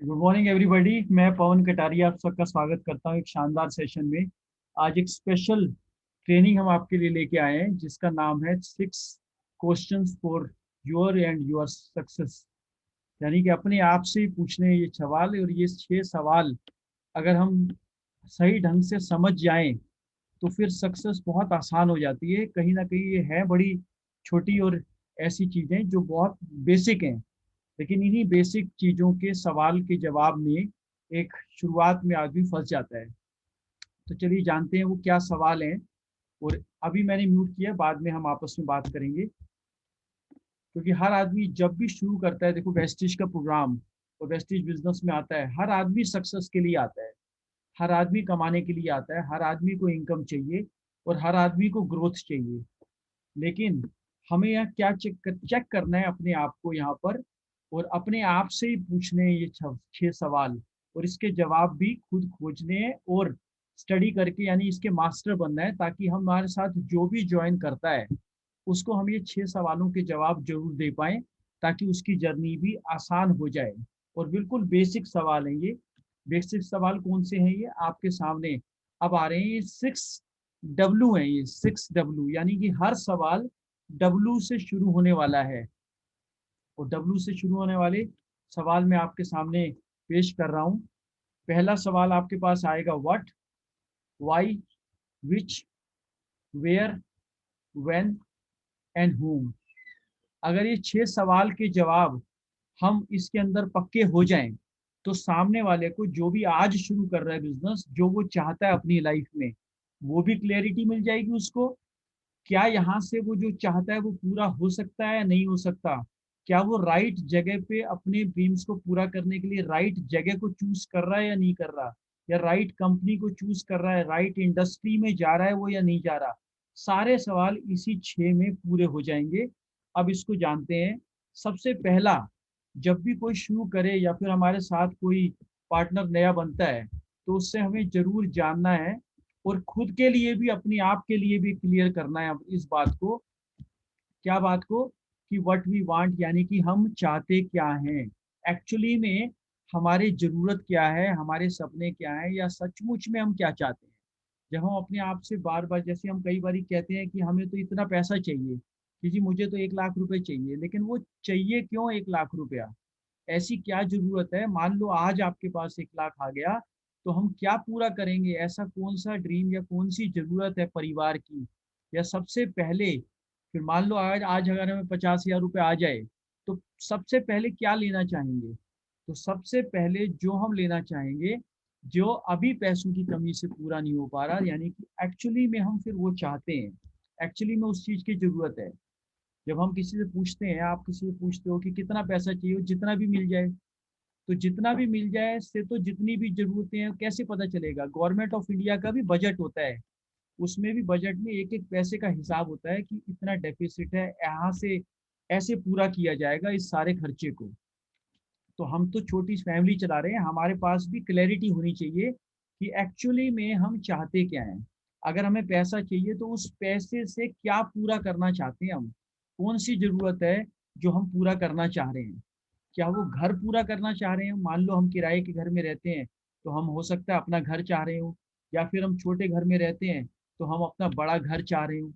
Good morning everybody. मैं पवन कटारिया आप सबका स्वागत करता हूं एक शानदार सेशन में। आज एक स्पेशल ट्रेनिंग हम आपके लिए लेके आए हैं जिसका नाम है 6 questions for your and your success. यानी कि अपने आप से ही पूछने ये सवाल, और ये 6 सवाल अगर हम सही ढंग से समझ जाएं तो फिर सक्सेस बहुत आसान हो जाती है। कहीं ना कहीं ये है बड़ी छोटी और ऐसी चीजें जो बहुत बेसिक हैं, लेकिन इन्हीं बेसिक चीजों के सवाल के जवाब में एक शुरुआत में आदमी फंस जाता है। तो चलिए जानते हैं वो क्या सवाल हैं। और अभी मैंने म्यूट किया, बाद में हम आपस में बात करेंगे, क्योंकि हर आदमी जब भी शुरू करता है, देखो वेस्टिज का प्रोग्राम और वेस्टिज बिजनेस में आता है, हर आदमी सक्सेस के लिए आता है, हर आदमी कमाने के लिए आता है, हर आदमी को इनकम चाहिए और हर आदमी को ग्रोथ चाहिए। लेकिन हमें यहाँ क्या चेक करना है अपने आप को यहाँ पर, और अपने आप से ही पूछने हैं ये 6 सवाल, और इसके जवाब भी खुद खोजने हैं और स्टडी करके, यानी इसके मास्टर बनना है, ताकि हमारे साथ जो भी ज्वाइन करता है उसको हम ये 6 सवालों के जवाब जरूर दे पाएं, ताकि उसकी जर्नी भी आसान हो जाए। और बिल्कुल बेसिक सवाल हैं ये। बेसिक सवाल कौन से हैं? ये आपके सामने अब आ रहे हैं। ये 6 W हैं, ये 6 W, यानी कि हर सवाल W से शुरू होने वाला है। और W से शुरू होने वाले सवाल मैं आपके सामने पेश कर रहा हूँ। पहला सवाल आपके पास आएगा what, why, which, where, when and whom। अगर ये 6 सवाल के जवाब हम इसके अंदर पक्के हो जाएं, तो सामने वाले को, जो भी आज शुरू कर रहा है बिजनेस, जो वो चाहता है अपनी लाइफ में, वो भी क्लैरिटी मिल जाएगी उसको। क्या यहाँ से वो जो चाहता है वो पूरा हो सकता है या नहीं हो सकता? क्या वो राइट जगह पे अपने ड्रीम्स को पूरा करने के लिए राइट जगह को चूज कर रहा है या नहीं कर रहा? या राइट कंपनी को चूज कर रहा है, राइट इंडस्ट्री में जा रहा है वो या नहीं जा रहा? सारे सवाल इसी 6 में पूरे हो जाएंगे। अब इसको जानते हैं। सबसे पहला, जब भी कोई शुरू करे या फिर हमारे साथ कोई पार्टनर नया बनता है, तो उससे हमें जरूर जानना है, और खुद के लिए भी, अपने आप के लिए भी क्लियर करना है अब इस बात को। क्या बात को? कि व्हाट वी वांट, यानी कि हम चाहते क्या हैं एक्चुअली में, हमारी जरूरत क्या है, हमारे सपने क्या हैं, या सचमुच में हम क्या चाहते हैं। जब हम अपने आप से बार बार, जैसे हम कई बार कहते हैं कि हमें तो इतना पैसा चाहिए, कि जी मुझे तो 1 लाख रुपए चाहिए, लेकिन वो चाहिए क्यों 1 लाख रुपया? ऐसी क्या जरूरत है? मान लो आज आपके पास 1 लाख आ गया, तो हम क्या पूरा करेंगे? ऐसा कौन सा ड्रीम या कौन सी जरूरत है परिवार की? या सबसे पहले, फिर मान लो आज आज अगर हमें 50,000 रुपये आ जाए, तो सबसे पहले क्या लेना चाहेंगे? तो सबसे पहले जो हम लेना चाहेंगे, जो अभी पैसों की कमी से पूरा नहीं हो पा रहा, यानी कि एक्चुअली में हम फिर वो चाहते हैं, एक्चुअली में उस चीज की जरूरत है। जब हम किसी से पूछते हैं, आप किसी से पूछते हो कि कितना पैसा चाहिए, जितना भी मिल जाए, तो जितना भी मिल जाए से तो जितनी भी जरूरतें हैं कैसे पता चलेगा? गवर्नमेंट ऑफ इंडिया का भी बजट होता है, उसमें भी बजट में एक एक पैसे का हिसाब होता है कि इतना डेफिसिट है, यहाँ से ऐसे पूरा किया जाएगा इस सारे खर्चे को। तो हम तो छोटी फैमिली चला रहे हैं, हमारे पास भी क्लैरिटी होनी चाहिए कि एक्चुअली में हम चाहते क्या हैं। अगर हमें पैसा चाहिए तो उस पैसे से क्या पूरा करना चाहते हैं हम, कौन सी जरूरत है जो हम पूरा करना चाह रहे हैं? क्या वो घर पूरा करना चाह रहे हैं? मान लो हम किराए के घर में रहते हैं, तो हम हो सकता है अपना घर चाह रहे हो, या फिर हम छोटे घर में रहते हैं तो हम अपना बड़ा घर चाह रहे हो।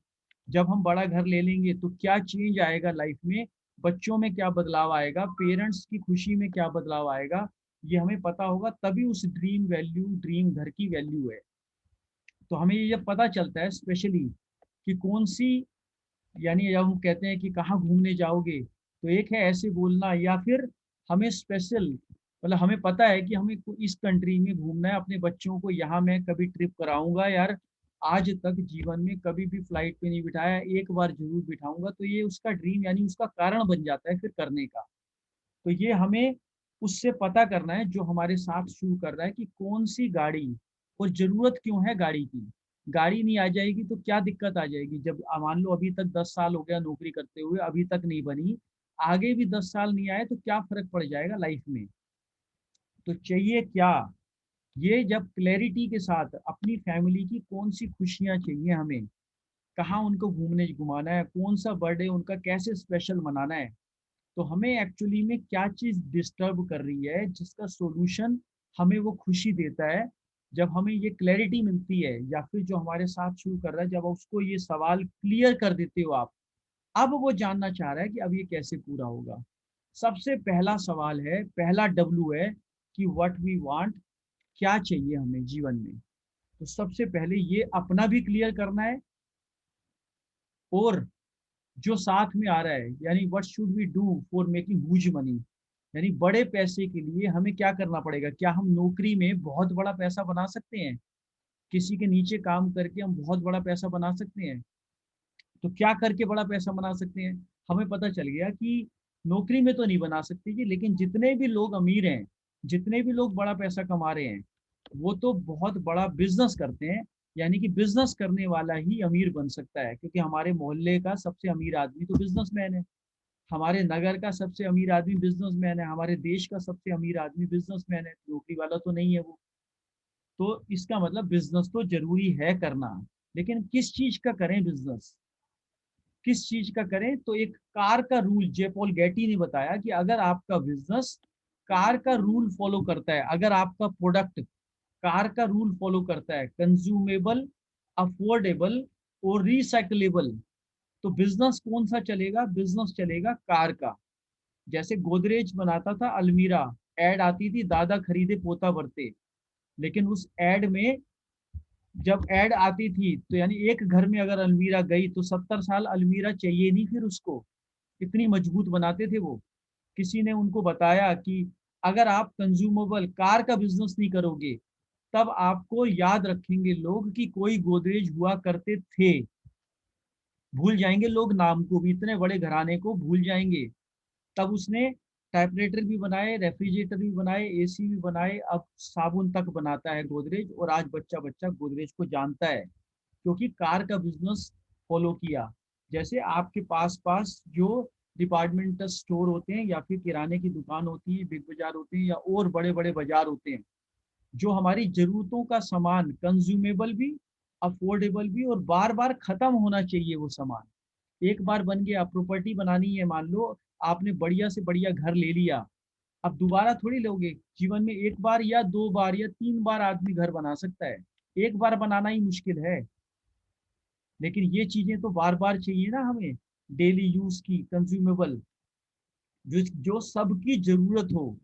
जब हम बड़ा घर ले लेंगे तो क्या चेंज आएगा लाइफ में, बच्चों में क्या बदलाव आएगा, पेरेंट्स की खुशी में क्या बदलाव आएगा, ये हमें पता होगा, तभी उस ड्रीम वैल्यू, ड्रीम घर की वैल्यू है। तो हमें ये जब पता चलता है स्पेशली कि कौन सी, यानी जब हम कहते हैं कि कहाँ घूमने जाओगे, तो एक है ऐसे बोलना, या फिर हमें स्पेशल, मतलब हमें पता है कि हमें इस कंट्री में घूमना है, अपने बच्चों को यहाँ मैं कभी ट्रिप कराऊंगा यार, आज तक जीवन में कभी भी फ्लाइट पे नहीं बिठाया, एक बार जरूर बिठाऊंगा, तो ये उसका ड्रीम, यानी उसका कारण बन जाता है फिर करने का। तो ये हमें उससे पता करना है जो हमारे साथ शुरू कर रहा है, कि कौन सी गाड़ी, और जरूरत क्यों है गाड़ी की। गाड़ी नहीं आ जाएगी तो क्या दिक्कत आ जाएगी? जब मान लो अभी तक 10 साल हो गया नौकरी करते हुए, अभी तक नहीं बनी, आगे भी 10 साल नहीं आए तो क्या फर्क पड़ जाएगा लाइफ में? तो चाहिए क्या, ये जब क्लैरिटी के साथ अपनी फैमिली की कौन सी खुशियां चाहिए हमें, कहाँ उनको घूमने घुमाना है, कौन सा बर्थडे उनका कैसे स्पेशल मनाना है, तो हमें एक्चुअली में क्या चीज डिस्टर्ब कर रही है, जिसका सॉल्यूशन हमें वो खुशी देता है। जब हमें ये क्लैरिटी मिलती है, या फिर जो हमारे साथ शुरू कर रहा है, जब उसको ये सवाल क्लियर कर देते हो आप, अब वो जानना चाह रहा है कि अब ये कैसे पूरा होगा। सबसे पहला सवाल है, पहला डब्ल्यू है कि व्हाट वी वांट, क्या चाहिए हमें जीवन में। तो सबसे पहले ये अपना भी क्लियर करना है, और जो साथ में आ रहा है, यानी what should we do for making huge money, यानी बड़े पैसे के लिए हमें क्या करना पड़ेगा। क्या हम नौकरी में बहुत बड़ा पैसा बना सकते हैं, किसी के नीचे काम करके हम बहुत बड़ा पैसा बना सकते हैं। तो क्या करके बड़ा पैसा बना सकते हैं, हमें पता चल गया कि नौकरी में तो नहीं बना सकते जी, लेकिन जितने भी लोग अमीर हैं, जितने भी लोग बड़ा पैसा कमा रहे हैं, वो तो बहुत बड़ा बिजनेस करते हैं। यानी कि बिजनेस करने वाला ही अमीर बन सकता है, क्योंकि हमारे मोहल्ले का सबसे अमीर आदमी तो बिजनेसमैन है, हमारे नगर का सबसे अमीर आदमी बिजनेसमैन है, हमारे देश का सबसे अमीर आदमी बिजनेसमैन है, नौकरी वाला तो नहीं है वो। तो इसका मतलब बिजनेस तो जरूरी है करना, लेकिन किस चीज का करें बिजनेस, किस चीज का करें। तो एक कार का रूल जे पॉल गेटी ने बताया कि अगर आपका बिजनेस कार का रूल फॉलो करता है, अगर आपका प्रोडक्ट कार का रूल फॉलो करता है, कंज्यूमेबल, अफोर्डेबल और रिसाइकलेबल, तो बिजनेस कौन सा चलेगा, बिजनेस चलेगा कार का। जैसे गोदरेज बनाता था अलमीरा, एड आती थी दादा खरीदे पोता भरते, लेकिन उस एड में, जब एड आती थी तो यानी एक घर में अगर अलमीरा गई तो 70 साल अलमीरा चाहिए नहीं फिर उसको, इतनी मजबूत बनाते थे वो। किसी ने उनको बताया कि अगर आप कंज्यूमेबल कार का बिजनेस नहीं करोगे, तब आपको याद रखेंगे लोग कि कोई गोदरेज हुआ करते थे, भूल जाएंगे लोग नाम को भी, इतने बड़े घराने को भूल जाएंगे। तब उसने टाइपराइटर भी बनाए, रेफ्रिजरेटर भी बनाए, एसी भी बनाए, अब साबुन तक बनाता है गोदरेज, और आज बच्चा बच्चा गोदरेज को जानता है, क्योंकि कार का बिजनेस फॉलो किया। जैसे आपके पास पास जो डिपार्टमेंटल स्टोर होते हैं, या फिर किराने की दुकान होती है, बिग बाजार होते हैं, या और बड़े बड़े बाजार होते हैं, जो हमारी जरूरतों का सामान, कंज्यूमेबल भी, अफोर्डेबल भी, और बार बार खत्म होना चाहिए वो सामान। एक बार बन गया, प्रॉपर्टी बनानी है, मान लो आपने बढ़िया से बढ़िया घर ले लिया, अब दोबारा थोड़ी लोगे। जीवन में एक बार या दो बार या तीन बार आदमी घर बना सकता है, एक बार बनाना ही मुश्किल है। लेकिन ये चीजें तो बार बार चाहिए ना हमें, डेली यूज की कंज्यूमेबल, जो सबकी जरूरत हो।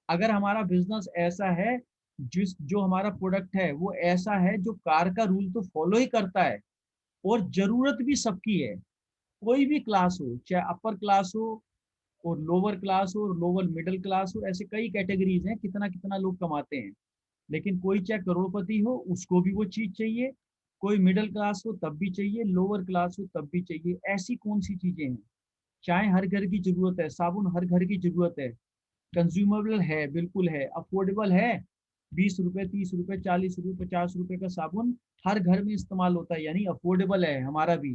अगर हमारा बिजनेस ऐसा है, जिस जो हमारा प्रोडक्ट है वो ऐसा है जो कार का रूल तो फॉलो ही करता है, और जरूरत भी सबकी है, कोई भी क्लास हो, चाहे अपर क्लास हो और लोअर क्लास हो और लोअर मिडिल क्लास हो, ऐसे कई कैटेगरीज हैं, कितना कितना लोग कमाते हैं। लेकिन कोई चाहे करोड़पति हो, उसको भी वो चीज चाहिए, कोई मिडिल क्लास हो तब भी चाहिए, लोअर क्लास हो तब भी चाहिए। ऐसी कौन सी चीजें हैं। चाय हर घर की जरूरत है, साबुन हर घर की जरूरत है, कंज्यूमेबल है, बिल्कुल है, अफोर्डेबल है। 20 रुपए, 30 रुपए, 40 रुपए, 50 रुपए का साबुन हर घर में इस्तेमाल होता है, यानी अफोर्डेबल है हमारा भी।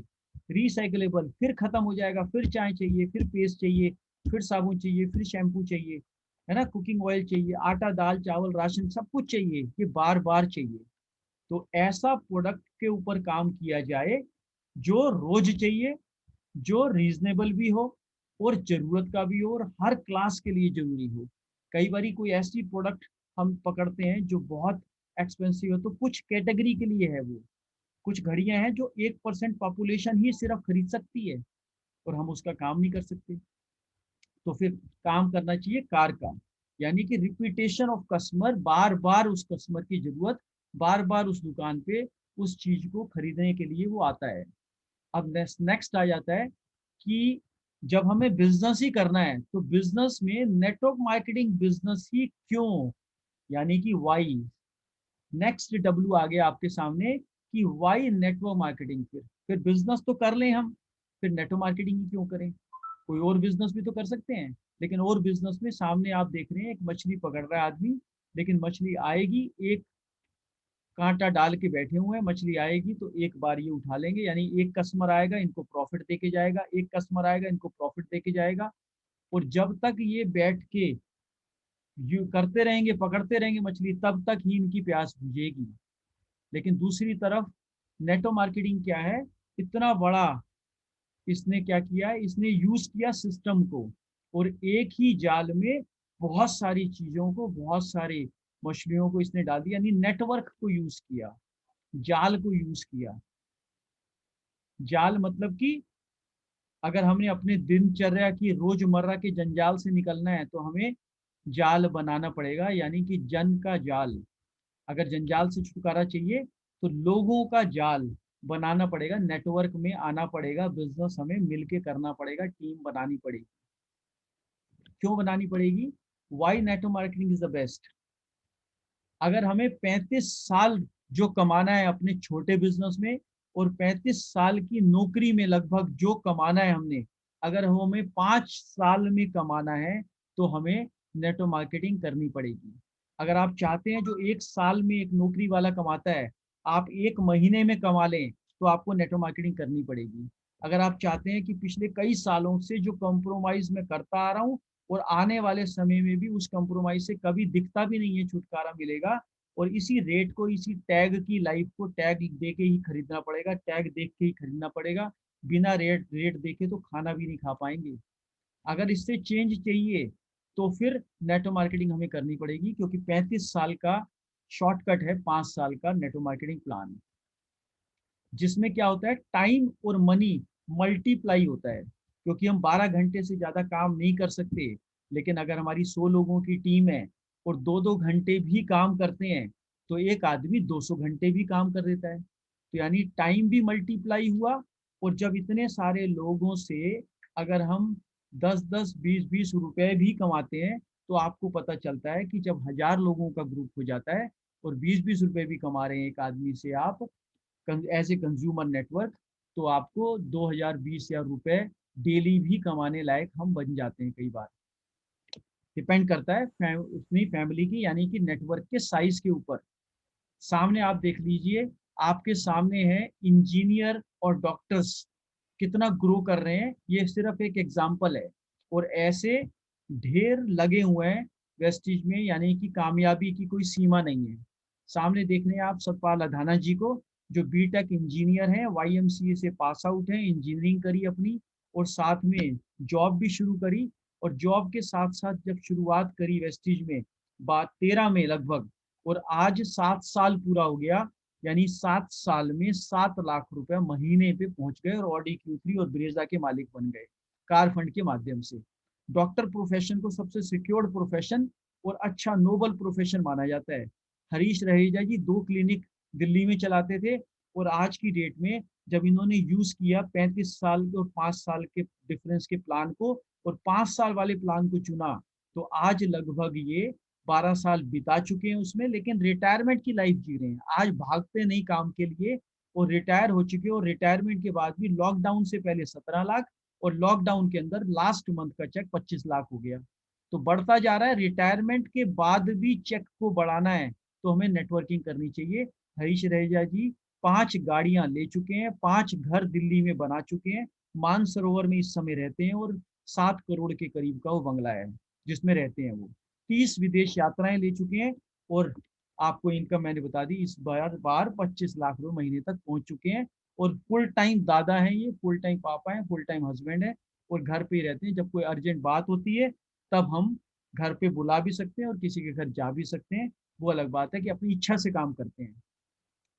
रिसाइकलेबल, फिर खत्म हो जाएगा, फिर चाय चाहिए, फिर पेस्ट चाहिए, फिर साबुन चाहिए, फिर शैम्पू चाहिए, है ना, कुकिंग ऑयल चाहिए, आटा दाल चावल राशन सब कुछ चाहिए, ये बार बार चाहिए। तो ऐसा प्रोडक्ट के ऊपर काम किया जाए जो रोज चाहिए, जो रीजनेबल भी हो, और जरूरत का भी हो, और हर क्लास के लिए जरूरी हो। कई बार कोई ऐसी प्रोडक्ट हम पकड़ते हैं जो बहुत एक्सपेंसिव है, तो कुछ कैटेगरी के लिए है वो, कुछ घड़ियां हैं जो 1% पॉपुलेशन ही सिर्फ खरीद सकती है, और हम उसका काम नहीं कर सकते। तो फिर काम करना चाहिए कार का, यानी कि रिपीटेशन ऑफ कस्टमर, बार बार उस कस्टमर की जरूरत, बार बार उस दुकान पे उस चीज को खरीदने के लिए वो आता है। अब नेक्स्ट नेक्स्ट आ जाता है कि जब हमें बिजनेस ही करना है, तो बिजनेस में नेटवर्क मार्केटिंग बिजनेस ही क्यों, यानी कि वाई। नेक्स्ट डब्ल्यू आ गया आपके सामने कि वाई नेटवर्क मार्केटिंग। फिर बिजनेस तो कर लें हम, फिर नेटवर्क मार्केटिंग ही क्यों करें। कोई और बिजनेस भी तो कर सकते हैं, लेकिन और बिजनेस में सामने आप देख रहे हैं एक मछली पकड़ रहा है आदमी, लेकिन मछली आएगी, एक कांटा डाल के बैठे हुए हैं, मछली आएगी तो एक बार ये उठा लेंगे, यानी एक कस्टमर आएगा इनको प्रॉफिट दे के जाएगा, एक कस्टमर आएगा इनको प्रॉफिट दे के जाएगा, और जब तक ये बैठ के यू करते रहेंगे, पकड़ते रहेंगे मछली, तब तक ही इनकी प्यास बुझेगी। लेकिन दूसरी तरफ नेटवर्क मार्केटिंग क्या है, इतना बड़ा इसने क्या किया है, इसने यूज किया सिस्टम को, और एक ही जाल में बहुत सारी चीजों को, बहुत सारी मछलियों को इसने डाल दिया, यानी नेटवर्क को यूज किया, जाल को यूज किया। जाल मतलब कि अगर हमने अपने दिनचर्या की रोजमर्रा के जंजाल से निकलना है तो हमें जाल बनाना पड़ेगा, यानी कि जन का जाल। अगर जंजाल से छुटकारा चाहिए तो लोगों का जाल बनाना पड़ेगा, नेटवर्क में आना पड़ेगा, बिजनेस हमें मिलके करना पड़ेगा, टीम बनानी पड़ेगी। क्यों बनानी पड़ेगी? Why network marketing is the best. अगर हमें 35 साल जो कमाना है अपने छोटे बिजनेस में, और 35 साल की नौकरी में लगभग जो कमाना है हमने, अगर हमें 5 साल में कमाना है तो हमें नेटवर्क मार्केटिंग करनी पड़ेगी। अगर आप चाहते हैं जो 1 साल में एक नौकरी वाला कमाता है, आप 1 महीने में कमा लें, तो आपको नेटवर्क मार्केटिंग करनी पड़ेगी। अगर आप चाहते हैं कि पिछले कई सालों से जो कंप्रोमाइज मैं करता आ रहा हूँ और आने वाले समय में भी उस कंप्रोमाइज से कभी दिखता भी नहीं है छुटकारा मिलेगा, और इसी रेट को, इसी टैग की लाइफ को टैग दे के ही खरीदना पड़ेगा, टैग देख के ही खरीदना पड़ेगा। बिना रेट देखे तो खाना भी नहीं खा पाएंगे। अगर इससे चेंज चाहिए तो फिर नेटवर्क मार्केटिंग हमें करनी पड़ेगी, क्योंकि 35 साल का शॉर्टकट है 5 साल का नेटवर्क मार्केटिंग प्लान, जिसमें क्या होता है, टाइम और मनी मल्टीप्लाई होता है। क्योंकि हम 12 घंटे से ज़्यादा काम नहीं कर सकते, लेकिन अगर हमारी 100 लोगों की टीम है और 2-2 घंटे भी काम करते हैं, तो एक आदमी 200 घंटे भी काम कर देता है। तो यानी टाइम भी मल्टीप्लाई हुआ। और जब इतने सारे लोगों से अगर हम 10-10 20-20 रुपए भी कमाते हैं, तो आपको पता चलता है कि जब 1000 लोगों का ग्रुप हो जाता है और 20-20 रुपए भी कमा रहे हैं एक आदमी से आप, एज ए कंज्यूमर नेटवर्क, तो आपको 2020 रुपए डेली भी कमाने लायक हम बन जाते हैं कई बार। डिपेंड करता है अपनी फैमिली की, यानी कि नेटवर्क के साइज के ऊपर। सामने आप देख लीजिए, आपके सामने है इंजीनियर और डॉक्टर्स कितना ग्रो कर रहे हैं, ये सिर्फ एक एग्जाम्पल है। और ऐसे ढेर लगे हुए हैं वेस्टिज में, यानी कि कामयाबी की कोई सीमा नहीं है। सामने देख रहे हैं आप सतपाल अधाना जी को, जो बीटेक इंजीनियर हैं, वाईएमसीए से पास आउट हैं, इंजीनियरिंग करी अपनी, और साथ में जॉब भी शुरू करी। और जॉब के साथ साथ जब शुरुआत करी वेस्टिज में, बात 13 में लगभग, और आज 7 साल पूरा हो गया, यानी 7 साल में 7 लाख रुपए महीने पे पहुंच गए और ऑडी Q3 और ब्रेजा के मालिक बन गए कार फंड के माध्यम से। डॉक्टर प्रोफेशन को सबसे सिक्योर्ड प्रोफेशन और अच्छा नोबल प्रोफेशन माना जाता है। हरीश रहेजा जी 2 क्लिनिक दिल्ली में चलाते थे, और आज की डेट में जब इन्होंने यूज किया 35 साल और 5 साल के डिफरेंस के प्लान को, और 5 साल वाले प्लान को चुना, तो आज लगभग ये 12 साल बिता चुके हैं उसमें, लेकिन रिटायरमेंट की लाइफ जी रहे हैं। आज भागते नहीं काम के लिए, और रिटायर हो चुके, और रिटायरमेंट के बाद भी लॉकडाउन से पहले 17 लाख, और लॉकडाउन के अंदर लास्ट मंथ का चेक 25 लाख हो गया। तो बढ़ता जा रहा है। रिटायरमेंट के बाद भी चेक को बढ़ाना है तो हमें नेटवर्किंग करनी चाहिए। हरीश रहेजा जी 5 गाड़ियां ले चुके हैं, 5 घर दिल्ली में बना चुके हैं, मानसरोवर में इस समय रहते हैं, और 7 करोड़ के करीब का वो बंगला है जिसमें रहते हैं वो। 30 विदेश यात्राएं ले चुके हैं, और आपको इनकम मैंने बता दी, इस बार 25 लाख रुपए महीने तक पहुंच चुके हैं। और फुल टाइम दादा हैं, ये फुल टाइम पापा हैं, फुल टाइम हस्बैंड है, और घर पे ही रहते हैं। जब कोई अर्जेंट बात होती है तब हम घर पे बुला भी सकते हैं और किसी के घर जा भी सकते हैं। वो अलग बात है कि अपनी इच्छा से काम करते हैं।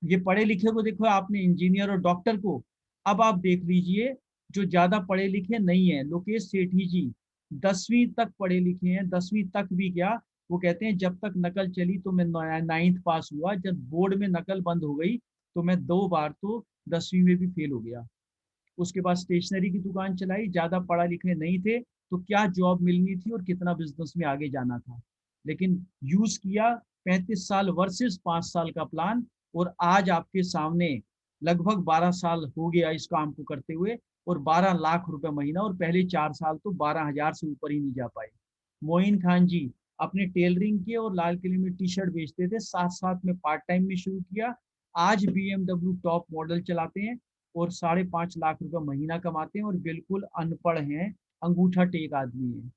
ये पढ़े लिखे को देखो आपने, इंजीनियर और डॉक्टर को। अब आप देख लीजिए जो ज्यादा पढ़े लिखे नहीं है, लोकेश सेठी जी 10वीं तक पढ़े लिखे हैं, 10वीं तक भी क्या, वो कहते हैं जब तक नकल चली तो मैं 9th पास हुआ, जब बोर्ड में नकल बंद हो गई तो मैं 2 बार तो 10वीं में भी फेल हो गया। उसके बाद स्टेशनरी की दुकान चलाई, ज्यादा पढ़ा लिखे नहीं थे तो क्या जॉब मिलनी थी और कितना बिजनेस में आगे जाना था, लेकिन यूज किया 35 साल वर्सेस 5 साल का प्लान। और आज आपके सामने लगभग 12 साल हो गया इस काम को करते हुए, और 12 लाख रुपए महीना, और पहले 4 साल तो 12,000 से ऊपर ही नहीं जा पाए। मोइन खान जी अपने टेलरिंग के और लाल किले में टी शर्ट बेचते थे, साथ साथ में पार्ट टाइम में शुरू किया। आज BMW टॉप मॉडल चलाते हैं और 5.5 लाख रुपए महीना कमाते हैं, और बिल्कुल अनपढ़ हैं, अंगूठा टेक आदमी है।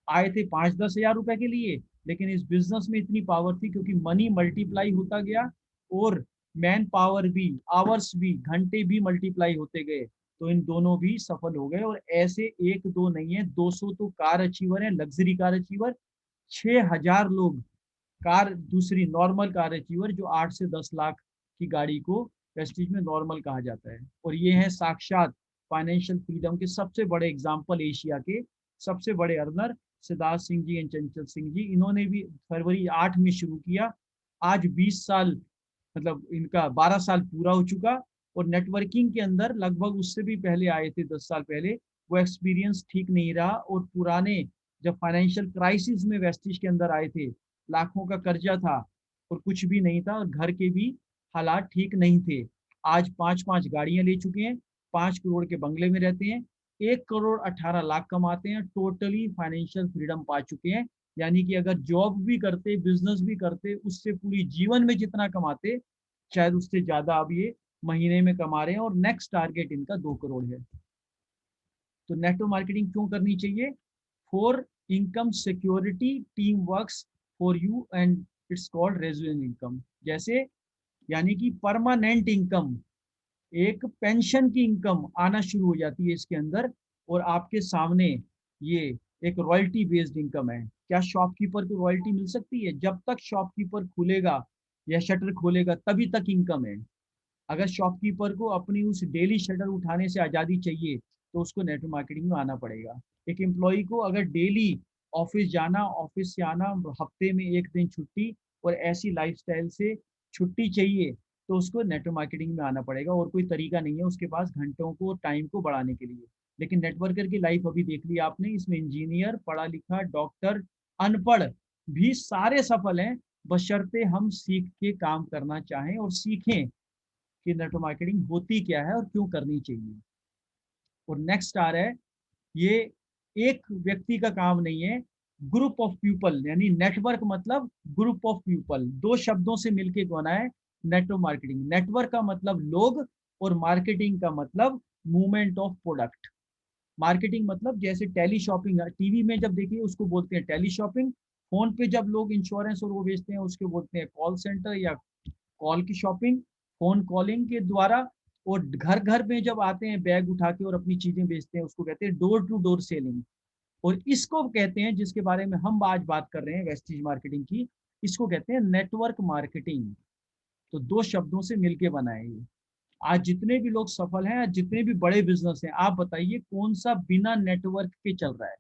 आए थे 5-10 हजार रुपए के लिए, लेकिन इस बिजनेस में इतनी पावर थी क्योंकि मनी मल्टीप्लाई होता गया, और मैन पावर भी, आवर्स भी, घंटे भी मल्टीप्लाई होते गए। तो इन दोनों भी सफल हो गए। और ऐसे एक दो नहीं है, 200 तो कार अचीवर है, लग्जरी कार अचीवर। 6000 लोग कार, दूसरी नॉर्मल कार अचीवर, जो 8 से 10 लाख की गाड़ी को प्रेस्टीज में नॉर्मल कहा जाता है। और ये है साक्षात फाइनेंशियल फ्रीडम के सबसे बड़े एग्जाम्पल, एशिया के सबसे बड़े अर्नर सिद्धार्थ सिंह जी एंड चंचल सिंह जी। इन्होंने भी फरवरी 8 में शुरू किया, आज 20 साल, मतलब इनका 12 साल पूरा हो चुका। और नेटवर्किंग के अंदर लगभग उससे भी पहले आए थे, 10 साल पहले। वो एक्सपीरियंस ठीक नहीं रहा, और पुराने जब फाइनेंशियल क्राइसिस में वेस्टिज के अंदर आए थे, लाखों का कर्जा था और कुछ भी नहीं था, और घर के भी हालात ठीक नहीं थे। आज 5-5 गाड़ियां ले चुके हैं, 5 करोड़ के बंगले में रहते हैं, 1 करोड़ 18 लाख कमाते हैं, टोटली फाइनेंशियल फ्रीडम पा चुके हैं। यानी कि अगर जॉब भी करते, बिजनेस भी करते, उससे पूरी जीवन में जितना कमाते, शायद उससे ज्यादा अब ये महीने में कमा रहे हैं। और नेक्स्ट टारगेट इनका 2 करोड़ है। तो नेटवर्क मार्केटिंग क्यों करनी चाहिए? For income security, team works for you, and it's called resident income. जैसे यानी कि परमानेंट इनकम, एक पेंशन की इनकम आना शुरू हो जाती है इसके अंदर। और आपके सामने ये एक रॉयल्टी बेस्ड इनकम है। क्या शॉपकीपर को रॉयल्टी मिल सकती है? जब तक शॉपकीपर खुलेगा या शटर खोलेगा तभी तक इनकम है। अगर शॉपकीपर को अपनी उस डेली शटर उठाने से आज़ादी चाहिए, तो उसको नेटवर्क मार्केटिंग में आना पड़ेगा। एक एम्प्लॉय को अगर डेली ऑफिस जाना, ऑफिस से आना, हफ्ते में एक दिन छुट्टी और ऐसी लाइफस्टाइल से छुट्टी चाहिए, तो उसको नेटवर्क मार्केटिंग में आना पड़ेगा। और कोई तरीका नहीं है उसके पास घंटों को, टाइम को बढ़ाने के लिए। लेकिन नेटवर्कर की लाइफ अभी देख ली आपने, इसमें इंजीनियर, पढ़ा लिखा, डॉक्टर, अनपढ़ भी सारे सफल हैं, बशर्ते हम सीख के काम करना चाहें और सीखें कि नेटवर्क मार्केटिंग होती क्या है और क्यों करनी चाहिए। और नेक्स्ट आ रहा है, ये एक व्यक्ति का काम नहीं है, ग्रुप ऑफ पीपल, यानी नेटवर्क मतलब ग्रुप ऑफ पीपल, दो शब्दों से मिलके बना है नेटवर्क मार्केटिंग। नेटवर्क का मतलब लोग, और मार्केटिंग का मतलब मूवमेंट ऑफ प्रोडक्ट। मार्केटिंग मतलब जैसे टेली शॉपिंग, टीवी में जब देखिए उसको बोलते हैं टेली शॉपिंग। फोन पे जब लोग इंश्योरेंस और वो बेचते हैं उसको बोलते हैं कॉल सेंटर या कॉल की शॉपिंग, फोन कॉलिंग के द्वारा। और घर घर में जब आते हैं बैग उठा के और अपनी चीजें बेचते हैं, उसको कहते हैं डोर टू डोर सेलिंग। और इसको कहते हैं, जिसके बारे में हम आज बात कर रहे हैं वेस्टीज मार्केटिंग की, इसको कहते हैं नेटवर्क मार्केटिंग। तो दो शब्दों से मिलके बना है ये। आज जितने भी लोग सफल हैं, आज जितने भी बड़े बिजनेस हैं, आप बताइए कौन सा बिना नेटवर्क के चल रहा है?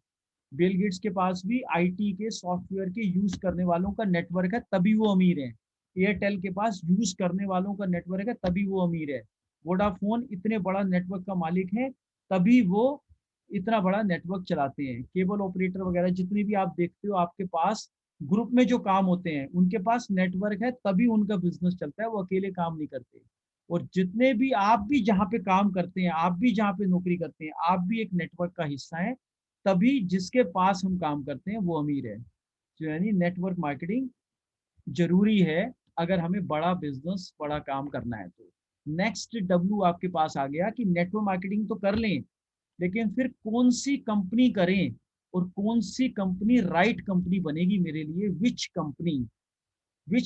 बिल गेट्स के पास भी आईटी के सॉफ्टवेयर के यूज करने वालों का नेटवर्क है, तभी वो अमीर है। एयरटेल के पास यूज करने वालों का नेटवर्क है, तभी वो अमीर है। वोडाफोन इतने बड़ा नेटवर्क का मालिक है, तभी वो इतना बड़ा नेटवर्क चलाते हैं। केबल ऑपरेटर वगैरह जितने भी आप देखते हो, आपके पास ग्रुप में जो काम होते हैं, उनके पास नेटवर्क है, तभी उनका बिजनेस चलता है, वो अकेले काम नहीं करते। और जितने भी आप भी जहाँ पे काम करते हैं, आप भी जहाँ पे नौकरी करते हैं, आप भी एक नेटवर्क का हिस्सा है, तभी जिसके पास हम काम करते हैं वो अमीर है। तो यानी नेटवर्क मार्केटिंग जरूरी है अगर हमें बड़ा बिजनेस, बड़ा काम करना है तो। नेक्स्ट डब्ल्यू आपके पास आ गया कि नेटवर्क मार्केटिंग तो कर लें, लेकिन फिर कौन सी कंपनी करें, और कौन सी कंपनी राइट कंपनी बनेगी मेरे लिए? विच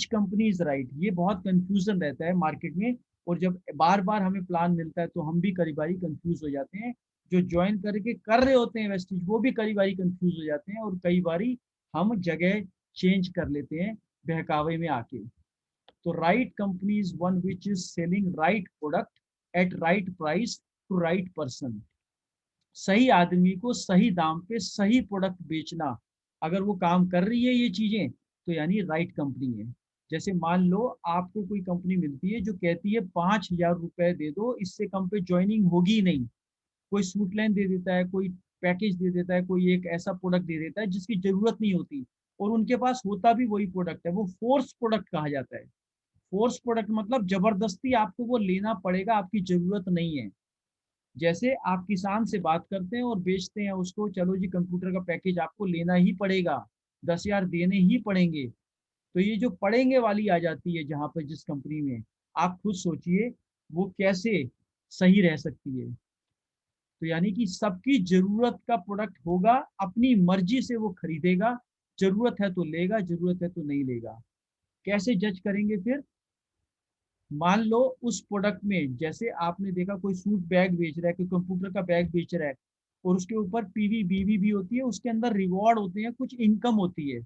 कंपनी इज राइट, ये बहुत कंफ्यूजन रहता है मार्केट में। और जब बार बार हमें प्लान मिलता है तो हम भी कई बारी कंफ्यूज हो जाते हैं। जो ज्वाइन करके कर रहे होते हैं वेस्टिज, वो भी कई बारी कंफ्यूज हो जाते हैं, और कई बारी हम जगह चेंज कर लेते हैं बहकावे में आके। तो right company is one which is selling right product at right price to right person. सही आदमी को सही दाम पे सही प्रोडक्ट बेचना, अगर वो काम कर रही है ये चीजें, तो यानी राइट कंपनी है। जैसे मान लो आपको कोई कंपनी मिलती है जो कहती है 5000 रुपए दे दो, इससे कम पे ज्वाइनिंग होगी ही नहीं। कोई सूट लाइन दे देता है, कोई पैकेज दे देता है, कोई एक ऐसा प्रोडक्ट दे देता है जिसकी जरूरत नहीं होती, और उनके पास होता भी वही प्रोडक्ट है, वो फोर्स प्रोडक्ट कहा जाता है। फोर्स प्रोडक्ट मतलब जबरदस्ती आपको वो लेना पड़ेगा, आपकी जरूरत नहीं है। जैसे आप किसान से बात करते हैं और बेचते हैं उसको, चलो जी कंप्यूटर का पैकेज आपको लेना ही पड़ेगा, 10,000 देने ही पड़ेंगे। तो ये जो पड़ेंगे वाली आ जाती है जहाँ पर, जिस कंपनी में, आप खुद सोचिए वो कैसे सही रह सकती है। तो यानी कि सबकी जरूरत का प्रोडक्ट होगा, अपनी मर्जी से वो खरीदेगा, जरूरत है तो लेगा, जरूरत है तो नहीं लेगा। कैसे जज करेंगे फिर? मान लो उस प्रोडक्ट में, जैसे आपने देखा कोई सूट बैग बेच रहा है, कोई कंप्यूटर का बैग बेच रहा है, और उसके ऊपर पीवी बीवी भी होती है, उसके अंदर रिवॉर्ड होते हैं, कुछ इनकम होती है।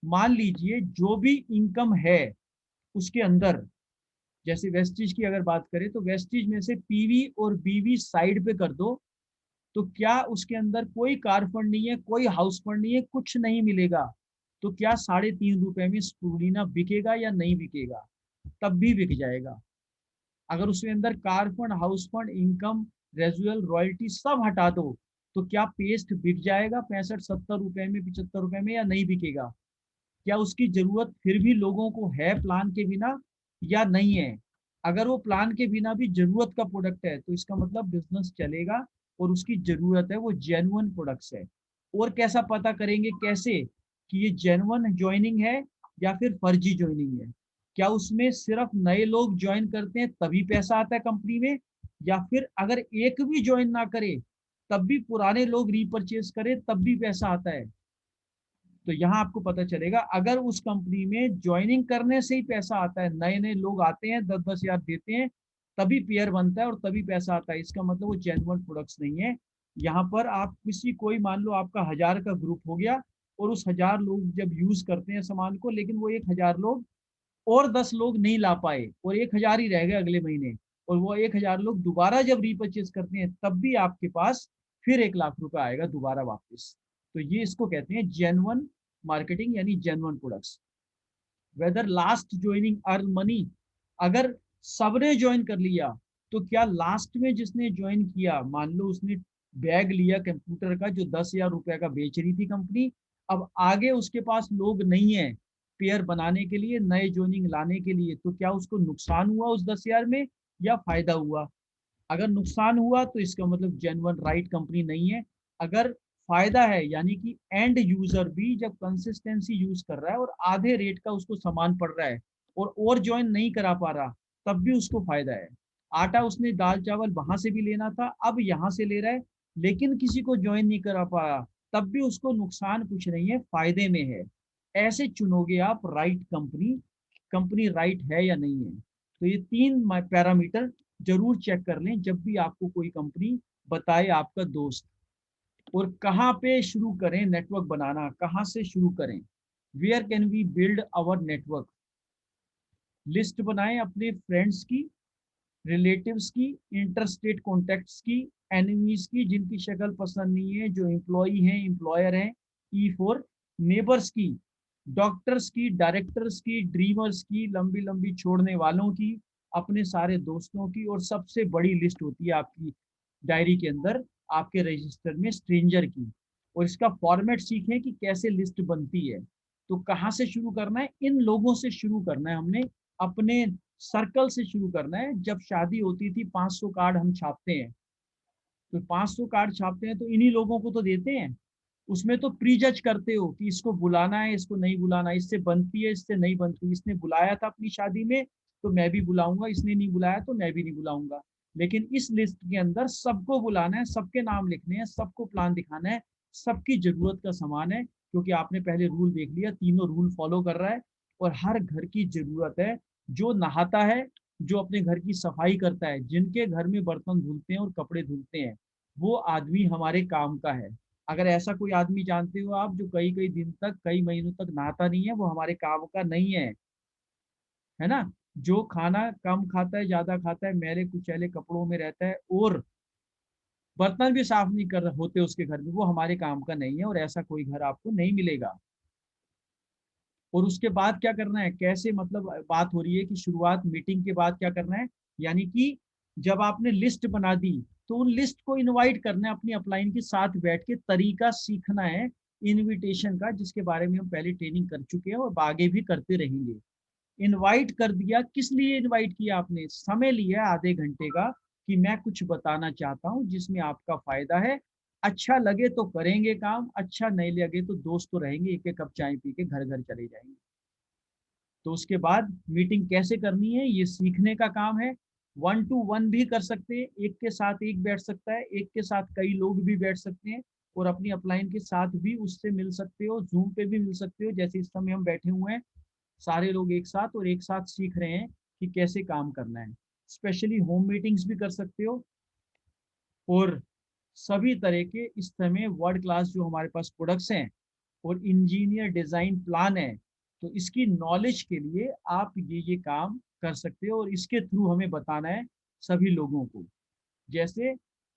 मान लीजिए जो भी इनकम है उसके अंदर, जैसे वेस्टीज की अगर बात करें तो वेस्टीज में से पीवी और बीवी साइड पे कर दो, तो क्या उसके अंदर कोई कार फंड नहीं है, कोई हाउस फंड नहीं है, कुछ नहीं मिलेगा, तो क्या 3.5 रुपए में स्पूलिना बिकेगा या नहीं बिकेगा? तब भी बिक जाएगा। अगर उसके अंदर car fund, house fund, income, रेजुअल, royalty सब हटा दो, तो क्या पेस्ट बिक जाएगा 65-70 रुपए में, 75 रुपए में, या नहीं बिकेगा? क्या उसकी जरूरत फिर भी लोगों को है प्लान के बिना या नहीं है? अगर वो प्लान के बिना भी जरूरत का प्रोडक्ट है तो इसका मतलब बिजनेस चलेगा, और उसकी जरूरत है, वो जेन्युइन प्रोडक्ट्स है। और कैसा पता करेंगे, कैसे कि ये जेन्युइन ज्वाइनिंग है या फिर फर्जी ज्वाइनिंग है? क्या उसमें सिर्फ नए लोग ज्वाइन करते हैं तभी पैसा आता है कंपनी में, या फिर अगर एक भी ज्वाइन ना करे तब भी पुराने लोग रीपरचेज करें तब भी पैसा आता है? तो यहाँ आपको पता चलेगा, अगर उस कंपनी में ज्वाइनिंग करने से ही पैसा आता है, नए नए लोग आते हैं, 10-10 हजार देते हैं, तभी पेयर बनता है और तभी पैसा आता है, इसका मतलब वो जेन्युइन प्रोडक्ट्स नहीं है। यहाँ पर आप किसी, कोई मान लो आपका 1000 का ग्रुप हो गया, और उस 1000 लोग जब यूज करते हैं सामान को, लेकिन वो 1000 लोग और 10 लोग नहीं ला पाए, और 1000 ही रह गए अगले महीने, और वो 1000 लोग दोबारा जब रीपर्चेज करते हैं तब भी आपके पास फिर 1 लाख रुपए आएगा दोबारा वापस। तो ये इसको कहते हैं जेन्युइन मार्केटिंग, यानी genuine products. Whether last joining earn money, अगर सबने ज्वाइन कर लिया, तो क्या लास्ट में जिसने ज्वाइन किया, मान लो उसने बैग लिया कंप्यूटर का जो 10,000 रुपए का बेच रही थी कंपनी, अब आगे उसके पास लोग नहीं है पेयर बनाने के लिए, नए ज्वाइनिंग लाने के लिए, तो क्या उसको नुकसान हुआ उस 10,000 में या फायदा हुआ? अगर नुकसान हुआ तो इसका मतलब जेन्युइन राइट कंपनी नहीं है। अगर फायदा है, यानी कि एंड यूजर भी जब कंसिस्टेंसी यूज कर रहा है और आधे रेट का उसको सामान पड़ रहा है और ज्वाइन नहीं करा पा रहा, तब भी उसको फायदा है। आटा उसने दाल चावल वहां से भी लेना था, अब यहाँ से ले रहा है, लेकिन किसी को ज्वाइन नहीं करा पा रहा, तब भी उसको नुकसान कुछ नहीं है, फायदे में है। ऐसे चुनोगे आप राइट कंपनी, कंपनी राइट है या नहीं है। तो ये 3 पैरामीटर जरूर चेक कर लें जब भी आपको कोई कंपनी बताए आपका दोस्त। और कहाँ पे शुरू करें नेटवर्क बनाना, कहाँ से शुरू करें? Where can we build our network? List बनाएं अपने फ्रेंड्स की, रिलेटिव्स की, इंटरस्टेट कॉन्टेक्ट्स की, एनिमीज की जिनकी शक्ल पसंद नहीं है, जो एम्प्लॉई हैं, एम्प्लॉयर हैं, E4, नेबर्स की, डॉक्टर्स की, डायरेक्टर्स की, ड्रीमर्स की, लंबी लंबी छोड़ने वालों की, अपने सारे दोस्तों की, और सबसे बड़ी लिस्ट होती है आपकी डायरी के अंदर, आपके रजिस्टर में, स्ट्रेंजर की। और इसका फॉर्मेट सीखें कि कैसे लिस्ट बनती है। तो कहाँ से शुरू करना है? इन लोगों से शुरू करना है हमने, अपने सर्कल से शुरू करना है। जब शादी होती थी 500 कार्ड हम छापते हैं, तो 500 कार्ड छापते हैं तो इन्हीं लोगों को तो देते हैं। उसमें तो प्री जज करते हो कि इसको बुलाना है, इसको नहीं बुलाना, इससे बनती है, इससे नहीं बनती, इसने बुलाया था अपनी शादी में तो मैं भी बुलाऊंगा, इसने नहीं बुलाया तो मैं भी नहीं बुलाऊंगा। लेकिन इस लिस्ट के अंदर सबको बुलाना है, सबके नाम लिखने हैं, सबको प्लान दिखाना है, सबकी जरूरत का सामान है, क्योंकि आपने पहले रूल देख लिया, तीनों रूल फॉलो कर रहा है। और हर घर की जरूरत है, जो नहाता है, जो अपने घर की सफाई करता है, जिनके घर में बर्तन धुलते हैं और कपड़े धुलते हैं, वो आदमी हमारे काम का है। अगर ऐसा कोई आदमी जानते हो आप जो कई कई दिन तक, कई महीनों तक नहाता नहीं है, वो हमारे काम का नहीं है ना? जो खाना कम खाता है, ज्यादा खाता है, मैले कुचैले कपड़ों में रहता है, और बर्तन भी साफ नहीं कर होते उसके घर में, वो हमारे काम का नहीं है, और ऐसा कोई घर आपको नहीं मिलेगा। और उसके बाद क्या करना है, कैसे, मतलब बात हो रही है कि शुरुआत मीटिंग के बाद क्या करना है, यानी कि जब आपने लिस्ट बना दी तो उन लिस्ट को इनवाइट करना है, अपनी अपलाइन के साथ बैठ के तरीका सीखना है इनविटेशन का, जिसके बारे में हम पहले ट्रेनिंग कर चुके हैं और आगे भी करते रहेंगे। इनवाइट कर दिया, किस लिए इनवाइट किया आपने? समय लिया आधे घंटे का कि मैं कुछ बताना चाहता हूँ जिसमें आपका फायदा है, अच्छा लगे तो करेंगे काम, अच्छा नहीं लगे तो दोस्त तो रहेंगे, एक एक कप चाय पी के घर घर चले जाएंगे। तो उसके बाद मीटिंग कैसे करनी है ये सीखने का काम है। 1 to 1 भी कर सकते हैं, एक के साथ एक बैठ सकता है, एक के साथ कई लोग भी बैठ सकते हैं, और अपनी अपलाइन के साथ भी उससे मिल सकते हो, जूम पे भी मिल सकते हो, जैसे इस समय हम बैठे हुए हैं सारे लोग एक साथ और एक साथ सीख रहे हैं। कि कैसे काम करना है। स्पेशली होम मीटिंग्स भी कर सकते हो, और सभी तरह के इस समय वर्ल्ड क्लास जो हमारे पास प्रोडक्ट्स हैं और इंजीनियर डिजाइन प्लान है, तो इसकी नॉलेज के लिए आप ये काम कर सकते हो और इसके थ्रू हमें बताना है सभी लोगों को। जैसे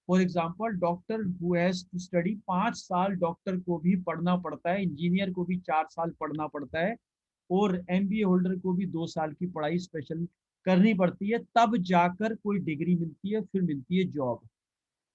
for example doctor who has to study 5 साल डॉक्टर को भी पढ़ना पड़ता है, इंजीनियर को भी 4 साल पढ़ना पड़ता है, और एमबीए होल्डर को भी 2 साल की पढ़ाई स्पेशल करनी पड़ती है, तब जाकर कोई डिग्री मिलती है, फिर मिलती है जॉब।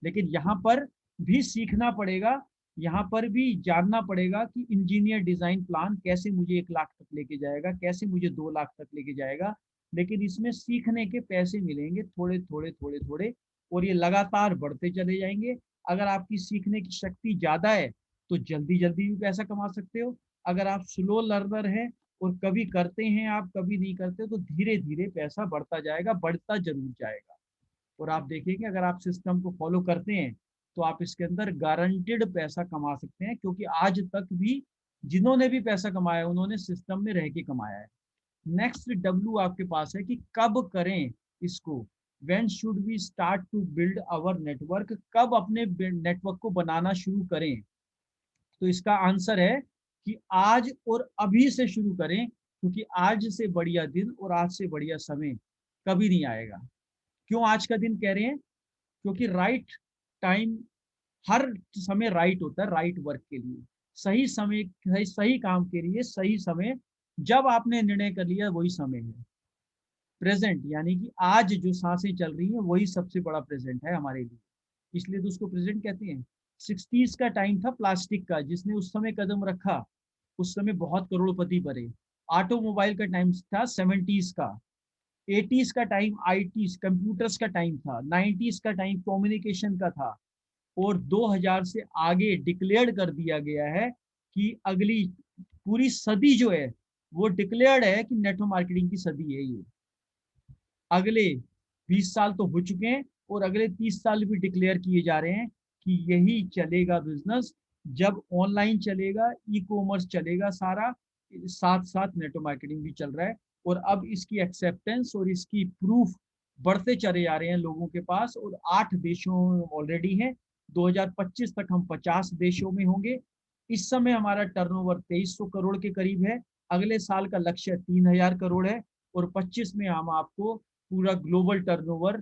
लेकिन यहाँ पर भी सीखना पड़ेगा, यहाँ पर भी जानना पड़ेगा कि इंजीनियर डिजाइन प्लान कैसे मुझे 1 लाख तक लेके जाएगा, कैसे मुझे 2 लाख तक लेके जाएगा। लेकिन इसमें सीखने के पैसे मिलेंगे थोड़े थोड़े थोड़े थोड़े, और ये लगातार बढ़ते चले जाएंगे। अगर आपकी सीखने की शक्ति ज्यादा है तो जल्दी जल्दी भी पैसा कमा सकते हो। अगर आप स्लो लर्नर हैं और कभी करते हैं आप कभी नहीं करते, तो धीरे धीरे पैसा बढ़ता जाएगा, बढ़ता जरूर जाएगा। और आप देखेंगे अगर आप सिस्टम को फॉलो करते हैं तो आप इसके अंदर गारंटेड पैसा कमा सकते हैं, क्योंकि आज तक भी जिन्होंने भी पैसा कमाया उन्होंने सिस्टम में रह के कमाया है। नेक्स्ट डब्ल्यू आपके पास है कि कब करें इसको। When should we start to build our network, कब अपने नेटवर्क को बनाना शुरू करें। तो इसका आंसर है कि आज और अभी से शुरू करें, क्योंकि आज से बढ़िया दिन और आज से बढ़िया समय कभी नहीं आएगा। क्यों आज का दिन कह रहे हैं? क्योंकि राइट टाइम, हर समय राइट होता है राइट वर्क के लिए। सही समय, सही काम के लिए सही समय, जब आपने निर्णय कर लिया वही समय है। प्रेजेंट यानी कि आज जो सांसें चल रही हैं वही सबसे बड़ा प्रेजेंट है हमारे लिए, इसलिए तो उसको प्रेजेंट कहते हैं। 60s का टाइम था प्लास्टिक का, जिसने उस समय कदम रखा उस समय बहुत करोड़पति बने। ऑटोमोबाइल का टाइम था 70s का। 80s का टाइम आईटी कंप्यूटर्स का टाइम था। 90s का टाइम कम्युनिकेशन का था। और 2000 से आगे डिक्लेयर कर दिया गया है कि अगली पूरी सदी जो है वो डिक्लेयर्ड है कि नेटवर्क मार्केटिंग की सदी है ये। अगले 20 साल तो हो चुके हैं और अगले 30 साल भी डिक्लेयर किए जा रहे हैं कि यही चलेगा बिजनेस। जब ऑनलाइन चलेगा, ई कॉमर्स चलेगा सारा, साथ साथ नेटवर्क मार्केटिंग भी चल रहा है। और अब इसकी एक्सेप्टेंस और इसकी प्रूफ बढ़ते चले जा रहे हैं लोगों के पास, और 8 देशों में ऑलरेडी है। 2025 तक हम 50 देशों में होंगे। इस समय हमारा टर्नओवर 2300 करोड़ के करीब है। अगले साल का लक्ष्य 3000 करोड़ है, और 25 में हम आपको पूरा ग्लोबल टर्नओवर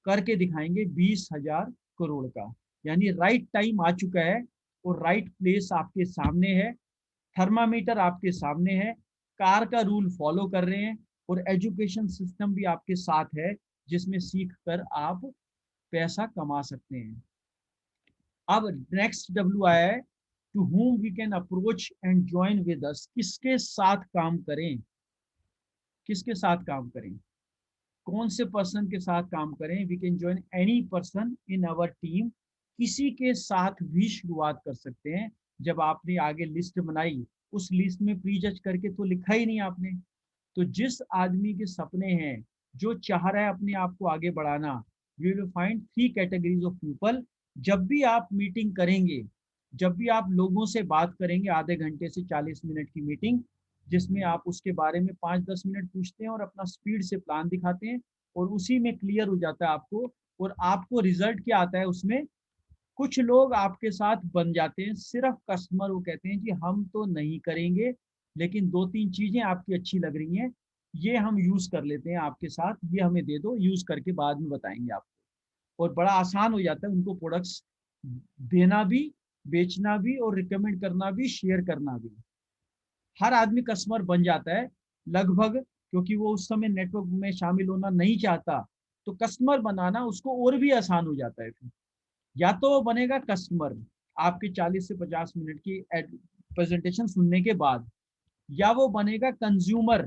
करके दिखाएंगे 20,000 करोड़ का। यानी राइट टाइम आ चुका है और राइट प्लेस आपके सामने है। थर्मामीटर आपके सामने है, कार का रूल फॉलो कर रहे हैं, और एजुकेशन सिस्टम भी आपके साथ है जिसमें सीख कर आप पैसा कमा सकते हैं। अब नेक्स्ट डब्ल्यू आया है, to whom we can approach and join with us. किसके साथ काम करें, किसके साथ काम करें, कौन से पर्सन के साथ काम करें। We can join any person in our team. किसी के साथ भी शुरुआत कर सकते हैं। जब आपने आगे लिस्ट बनाई, उस लिस्ट में प्री जज करके तो लिखा ही नहीं आपने। तो जिस आदमी के सपने हैं, जो चाह रहा है अपने आप को आगे बढ़ाना, we will find 3 categories of people. जब भी आप मीटिंग करेंगे, जब भी आप लोगों से बात करेंगे, आधे घंटे से 40 मिनट की मीटिंग, जिसमें आप उसके बारे में 5-10 मिनट पूछते हैं और अपना स्पीड से प्लान दिखाते हैं, और उसी में क्लियर हो जाता है आपको। और आपको रिजल्ट क्या आता है उसमें, कुछ लोग आपके साथ बन जाते हैं सिर्फ कस्टमर। वो कहते हैं कि हम तो नहीं करेंगे, लेकिन 2-3 चीजें आपकी अच्छी लग रही हैं, ये हम यूज कर लेते हैं आपके साथ, ये हमें दे दो, यूज करके बाद में बताएंगे आपको। और बड़ा आसान हो जाता है उनको प्रोडक्ट्स देना भी, बेचना भी, और रिकमेंड करना भी, शेयर करना भी। हर आदमी कस्टमर बन जाता है लगभग, क्योंकि वो उस समय नेटवर्क में शामिल होना नहीं चाहता। तो कस्टमर बनाना उसको और भी आसान हो जाता है फिर। या तो वो बनेगा कस्टमर आपके 40 से 50 मिनट की प्रेजेंटेशन सुनने के बाद, या वो बनेगा कंज्यूमर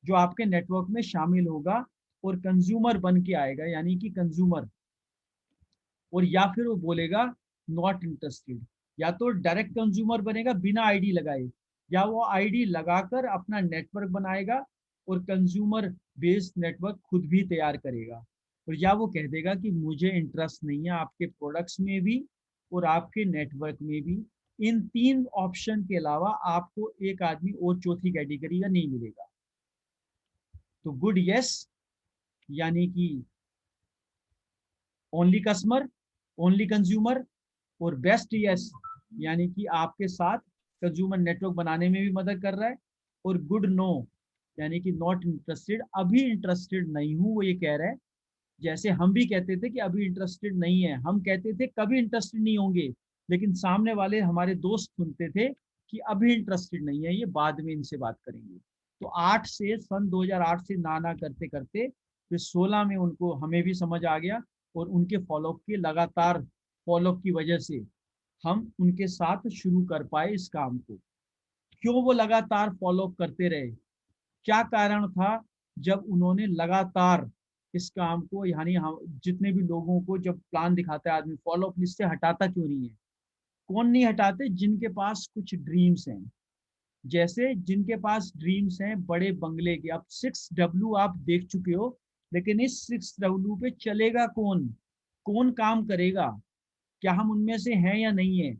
जो आपके नेटवर्क में शामिल होगा और कंज्यूमर बन के आएगा, यानी कि कंज्यूमर। और या फिर वो बोलेगा नॉट इंटरेस्टेड। या तो डायरेक्ट कंज्यूमर बनेगा बिना आईडी लगाए, या वो आईडी लगाकर अपना नेटवर्क बनाएगा और कंज्यूमर बेस्ड नेटवर्क खुद भी तैयार करेगा। और या वो कह देगा कि मुझे इंटरेस्ट नहीं है आपके प्रोडक्ट्स में भी और आपके नेटवर्क में भी। इन 3 ऑप्शन के अलावा आपको एक आदमी और चौथी कैटेगरी का नहीं मिलेगा। तो गुड यस यानी कि ओनली कस्टमर, ओनली कंज्यूमर, और बेस्ट यस यानी कि आपके साथ कंज्यूमर नेटवर्क बनाने में भी मदद कर रहा है, और गुड नो यानी कि नॉट इंटरेस्टेड, अभी इंटरेस्टेड नहीं हूँ, वो ये कह रहा है। जैसे हम भी कहते थे कि अभी इंटरेस्टेड नहीं है, हम कहते थे कभी इंटरेस्टेड नहीं होंगे, लेकिन सामने वाले हमारे दोस्त सुनते थे कि अभी इंटरेस्टेड नहीं है, ये बाद में इनसे बात करेंगे। तो 8 से सन 2008 से ना ना करते करते फिर 16 में उनको हमें भी समझ आ गया, और उनके फॉलोअप के लगातार फॉलोअप की वजह से हम उनके साथ शुरू कर पाए इस काम को। क्यों वो लगातार फॉलोअप करते रहे, क्या कारण था, जब उन्होंने लगातार इस काम को, यानी हम जितने भी लोगों को जब प्लान दिखाता है आदमी, फॉलोअप लिस्ट से हटाता क्यों नहीं है? कौन नहीं हटाते? जिनके पास कुछ ड्रीम्स हैं। जैसे जिनके पास ड्रीम्स हैं बड़े बंगले के, अब 6W आप देख चुके हो, लेकिन इस 6W पे चलेगा कौन, कौन काम करेगा? क्या हम उनमें से हैं या नहीं है?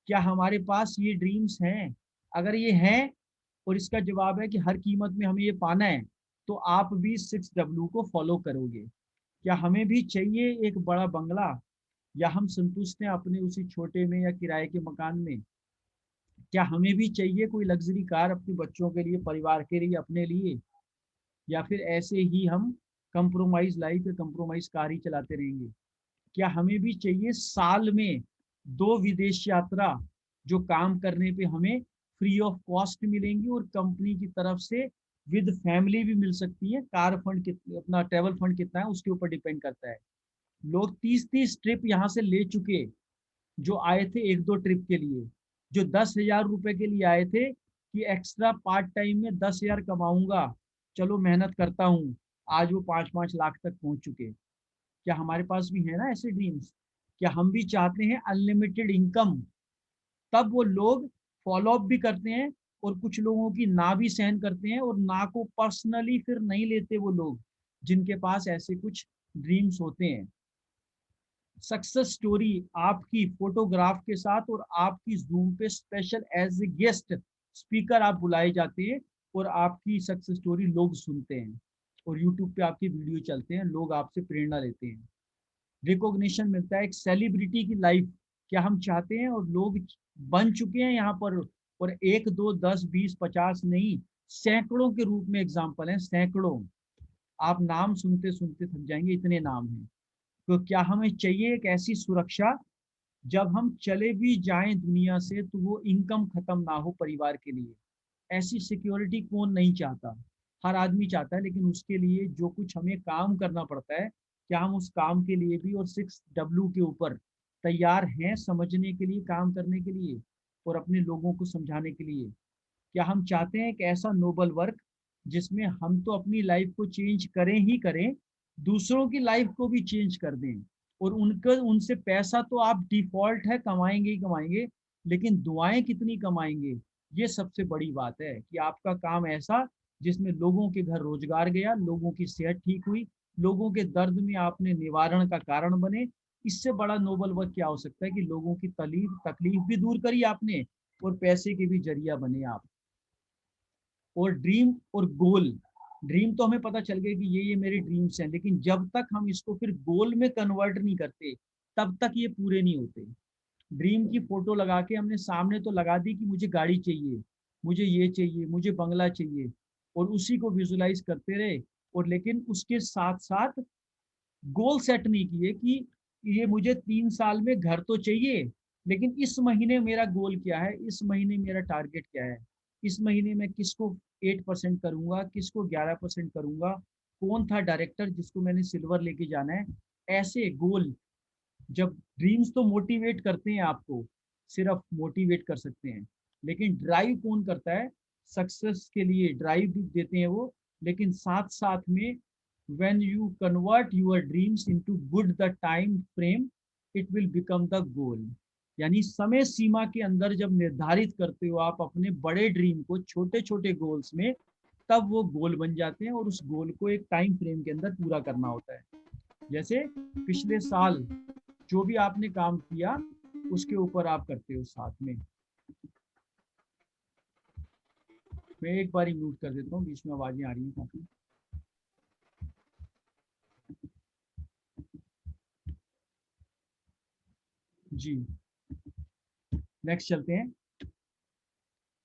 क्या हमारे पास ये ड्रीम्स हैं? अगर ये हैं और इसका जवाब है कि हर कीमत में हमें ये पाना है, तो आप भी 6W को फॉलो करोगे। क्या हमें भी चाहिए एक बड़ा बंगला, या हम संतुष्ट हैं अपने उसी छोटे में या किराए के मकान में? क्या हमें भी चाहिए कोई लग्जरी कार अपने बच्चों के लिए, परिवार के लिए, अपने लिए? या फिर ऐसे ही हम कंप्रोमाइज लाइफ या कंप्रोमाइज कार ही चलाते रहेंगे? क्या हमें भी चाहिए साल में 2 विदेश यात्रा, जो काम करने पे हमें फ्री ऑफ कॉस्ट मिलेंगी, और कंपनी की तरफ से विद फैमिली भी मिल सकती है? कार फंड कितना, अपना ट्रेवल फंड कितना है उसके ऊपर डिपेंड करता है। लोग 30-30 ट्रिप यहाँ से ले चुके, जो आए थे 1-2 ट्रिप के लिए, जो 10,000 रुपए के लिए आए थे कि एक्स्ट्रा पार्ट टाइम में 10,000 कमाऊंगा, चलो मेहनत करता हूँ, आज वो 5-5 लाख तक पहुंच चुके। क्या हमारे पास भी है ना ऐसे ड्रीम्स? क्या हम भी चाहते हैं अनलिमिटेड इनकम? तब वो लोग फॉलो अप भी करते हैं, और कुछ लोगों की ना भी सहन करते हैं, और ना को पर्सनली फिर नहीं लेते वो लोग जिनके पास ऐसे कुछ ड्रीम्स होते हैं। सक्सेस स्टोरी आपकी फोटोग्राफ के साथ, और आपकी जूम पे special as a guest speaker आप बुलाए जाते हैं, और आपकी सक्सेस स्टोरी लोग सुनते हैं, और यूट्यूब पे आपकी वीडियो चलते हैं, लोग आपसे प्रेरणा लेते हैं, रिकॉग्निशन मिलता है, एक सेलिब्रिटी की लाइफ क्या हम चाहते हैं? और लोग बन चुके हैं यहाँ पर, और 1 2 10 20 50 नहीं, सैकड़ों के रूप में एग्जाम्पल हैं, सैकड़ों। आप नाम सुनते सुनते थक जाएंगे, इतने नाम हैं। तो क्या हमें चाहिए एक ऐसी सुरक्षा, जब हम चले भी जाएं दुनिया से तो वो इनकम खत्म ना हो परिवार के लिए? ऐसी सिक्योरिटी कौन नहीं चाहता? हर आदमी चाहता है, लेकिन उसके लिए जो कुछ हमें काम करना पड़ता है, क्या हम उस काम के लिए भी और 6W के ऊपर तैयार हैं, समझने के लिए, काम करने के लिए, और अपने लोगों को समझाने के लिए? क्या हम चाहते हैं एक ऐसा नोबल वर्क जिसमें हम तो अपनी लाइफ को चेंज करें ही करें, दूसरों की लाइफ को भी चेंज कर दें? और उनका, उनसे पैसा तो आप डिफॉल्ट है कमाएंगे ही कमाएंगे, लेकिन दुआएं कितनी कमाएंगे? ये सबसे बड़ी बात है कि आपका काम ऐसा जिसमें लोगों के घर रोजगार गया, लोगों की सेहत ठीक हुई, लोगों के दर्द में आपने निवारण का कारण बने। इससे बड़ा नोबल वर्क क्या हो सकता है कि लोगों की तकलीफ तकलीफ भी दूर करी आपने, और पैसे के भी जरिया बने आप। और ड्रीम और गोल, ड्रीम तो हमें पता चल गया कि ये मेरे ड्रीम्स हैं, लेकिन जब तक हम इसको फिर गोल में कन्वर्ट नहीं करते, तब तक ये पूरे नहीं होते। ड्रीम की फोटो लगा के हमने सामने तो लगा दी कि मुझे गाड़ी चाहिए, मुझे ये चाहिए, मुझे बंगला चाहिए, और उसी को विजुलाइज करते रहे, और लेकिन उसके साथ साथ गोल सेट नहीं किए कि ये मुझे 3 साल में घर तो चाहिए, लेकिन इस महीने मेरा गोल क्या है, इस महीने मेरा टारगेट क्या है, इस महीने में किसको 8% करूंगा, किसको 11% करूंगा, कौन था डायरेक्टर जिसको मैंने सिल्वर लेके जाना है? ऐसे गोल, जब ड्रीम्स तो मोटिवेट करते हैं आपको, सिर्फ मोटिवेट कर सकते हैं, लेकिन ड्राइव कौन करता है? सक्सेस के लिए ड्राइव भी देते हैं वो, लेकिन साथ साथ में when you convert your dreams into good the time frame, it will become the goal। यानी समय सीमा के अंदर जब निर्धारित करते हो आप अपने बड़े ड्रीम को छोटे छोटे गोल्स में, तब वो गोल बन जाते हैं, और उस गोल को एक टाइम फ्रेम के अंदर पूरा करना होता है। जैसे पिछले साल जो भी आपने काम किया, उसके ऊपर आप करते हो साथ में। मैं एक बार ही म्यूट कर देता हूँ, बीच में आवाजें आ रही हैं काफी। जी, नेक्स्ट चलते हैं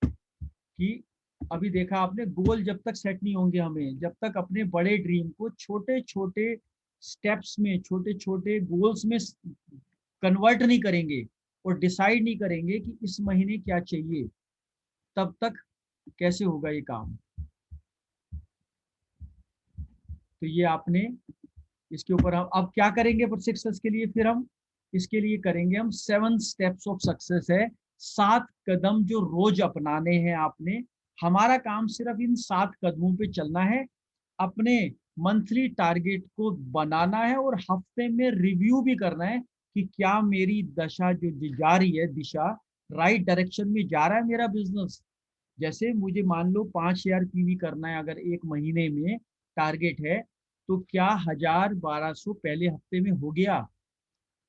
कि अभी देखा आपने, गोल जब तक सेट नहीं होंगे हमें, जब तक अपने बड़े ड्रीम को छोटे छोटे स्टेप्स में, छोटे छोटे गोल्स में कन्वर्ट नहीं करेंगे और डिसाइड नहीं करेंगे कि इस महीने क्या चाहिए, तब तक कैसे होगा ये काम। तो ये आपने इसके ऊपर हम अब क्या करेंगे पर सक्सेस के लिए, फिर हम इसके लिए करेंगे हम 7 स्टेप्स ऑफ सक्सेस है, 7 कदम जो रोज अपनाने हैं आपने। हमारा काम सिर्फ इन 7 कदमों पे चलना है, अपने मंथली टारगेट को बनाना है और हफ्ते में रिव्यू भी करना है कि क्या मेरी दशा जो जा रही है, दिशा राइट डायरेक्शन में जा रहा है मेरा बिजनेस। जैसे मुझे मान लो 5,000 पीवी करना है अगर एक महीने में टारगेट है, तो क्या 1,000-1,200 पहले हफ्ते में हो गया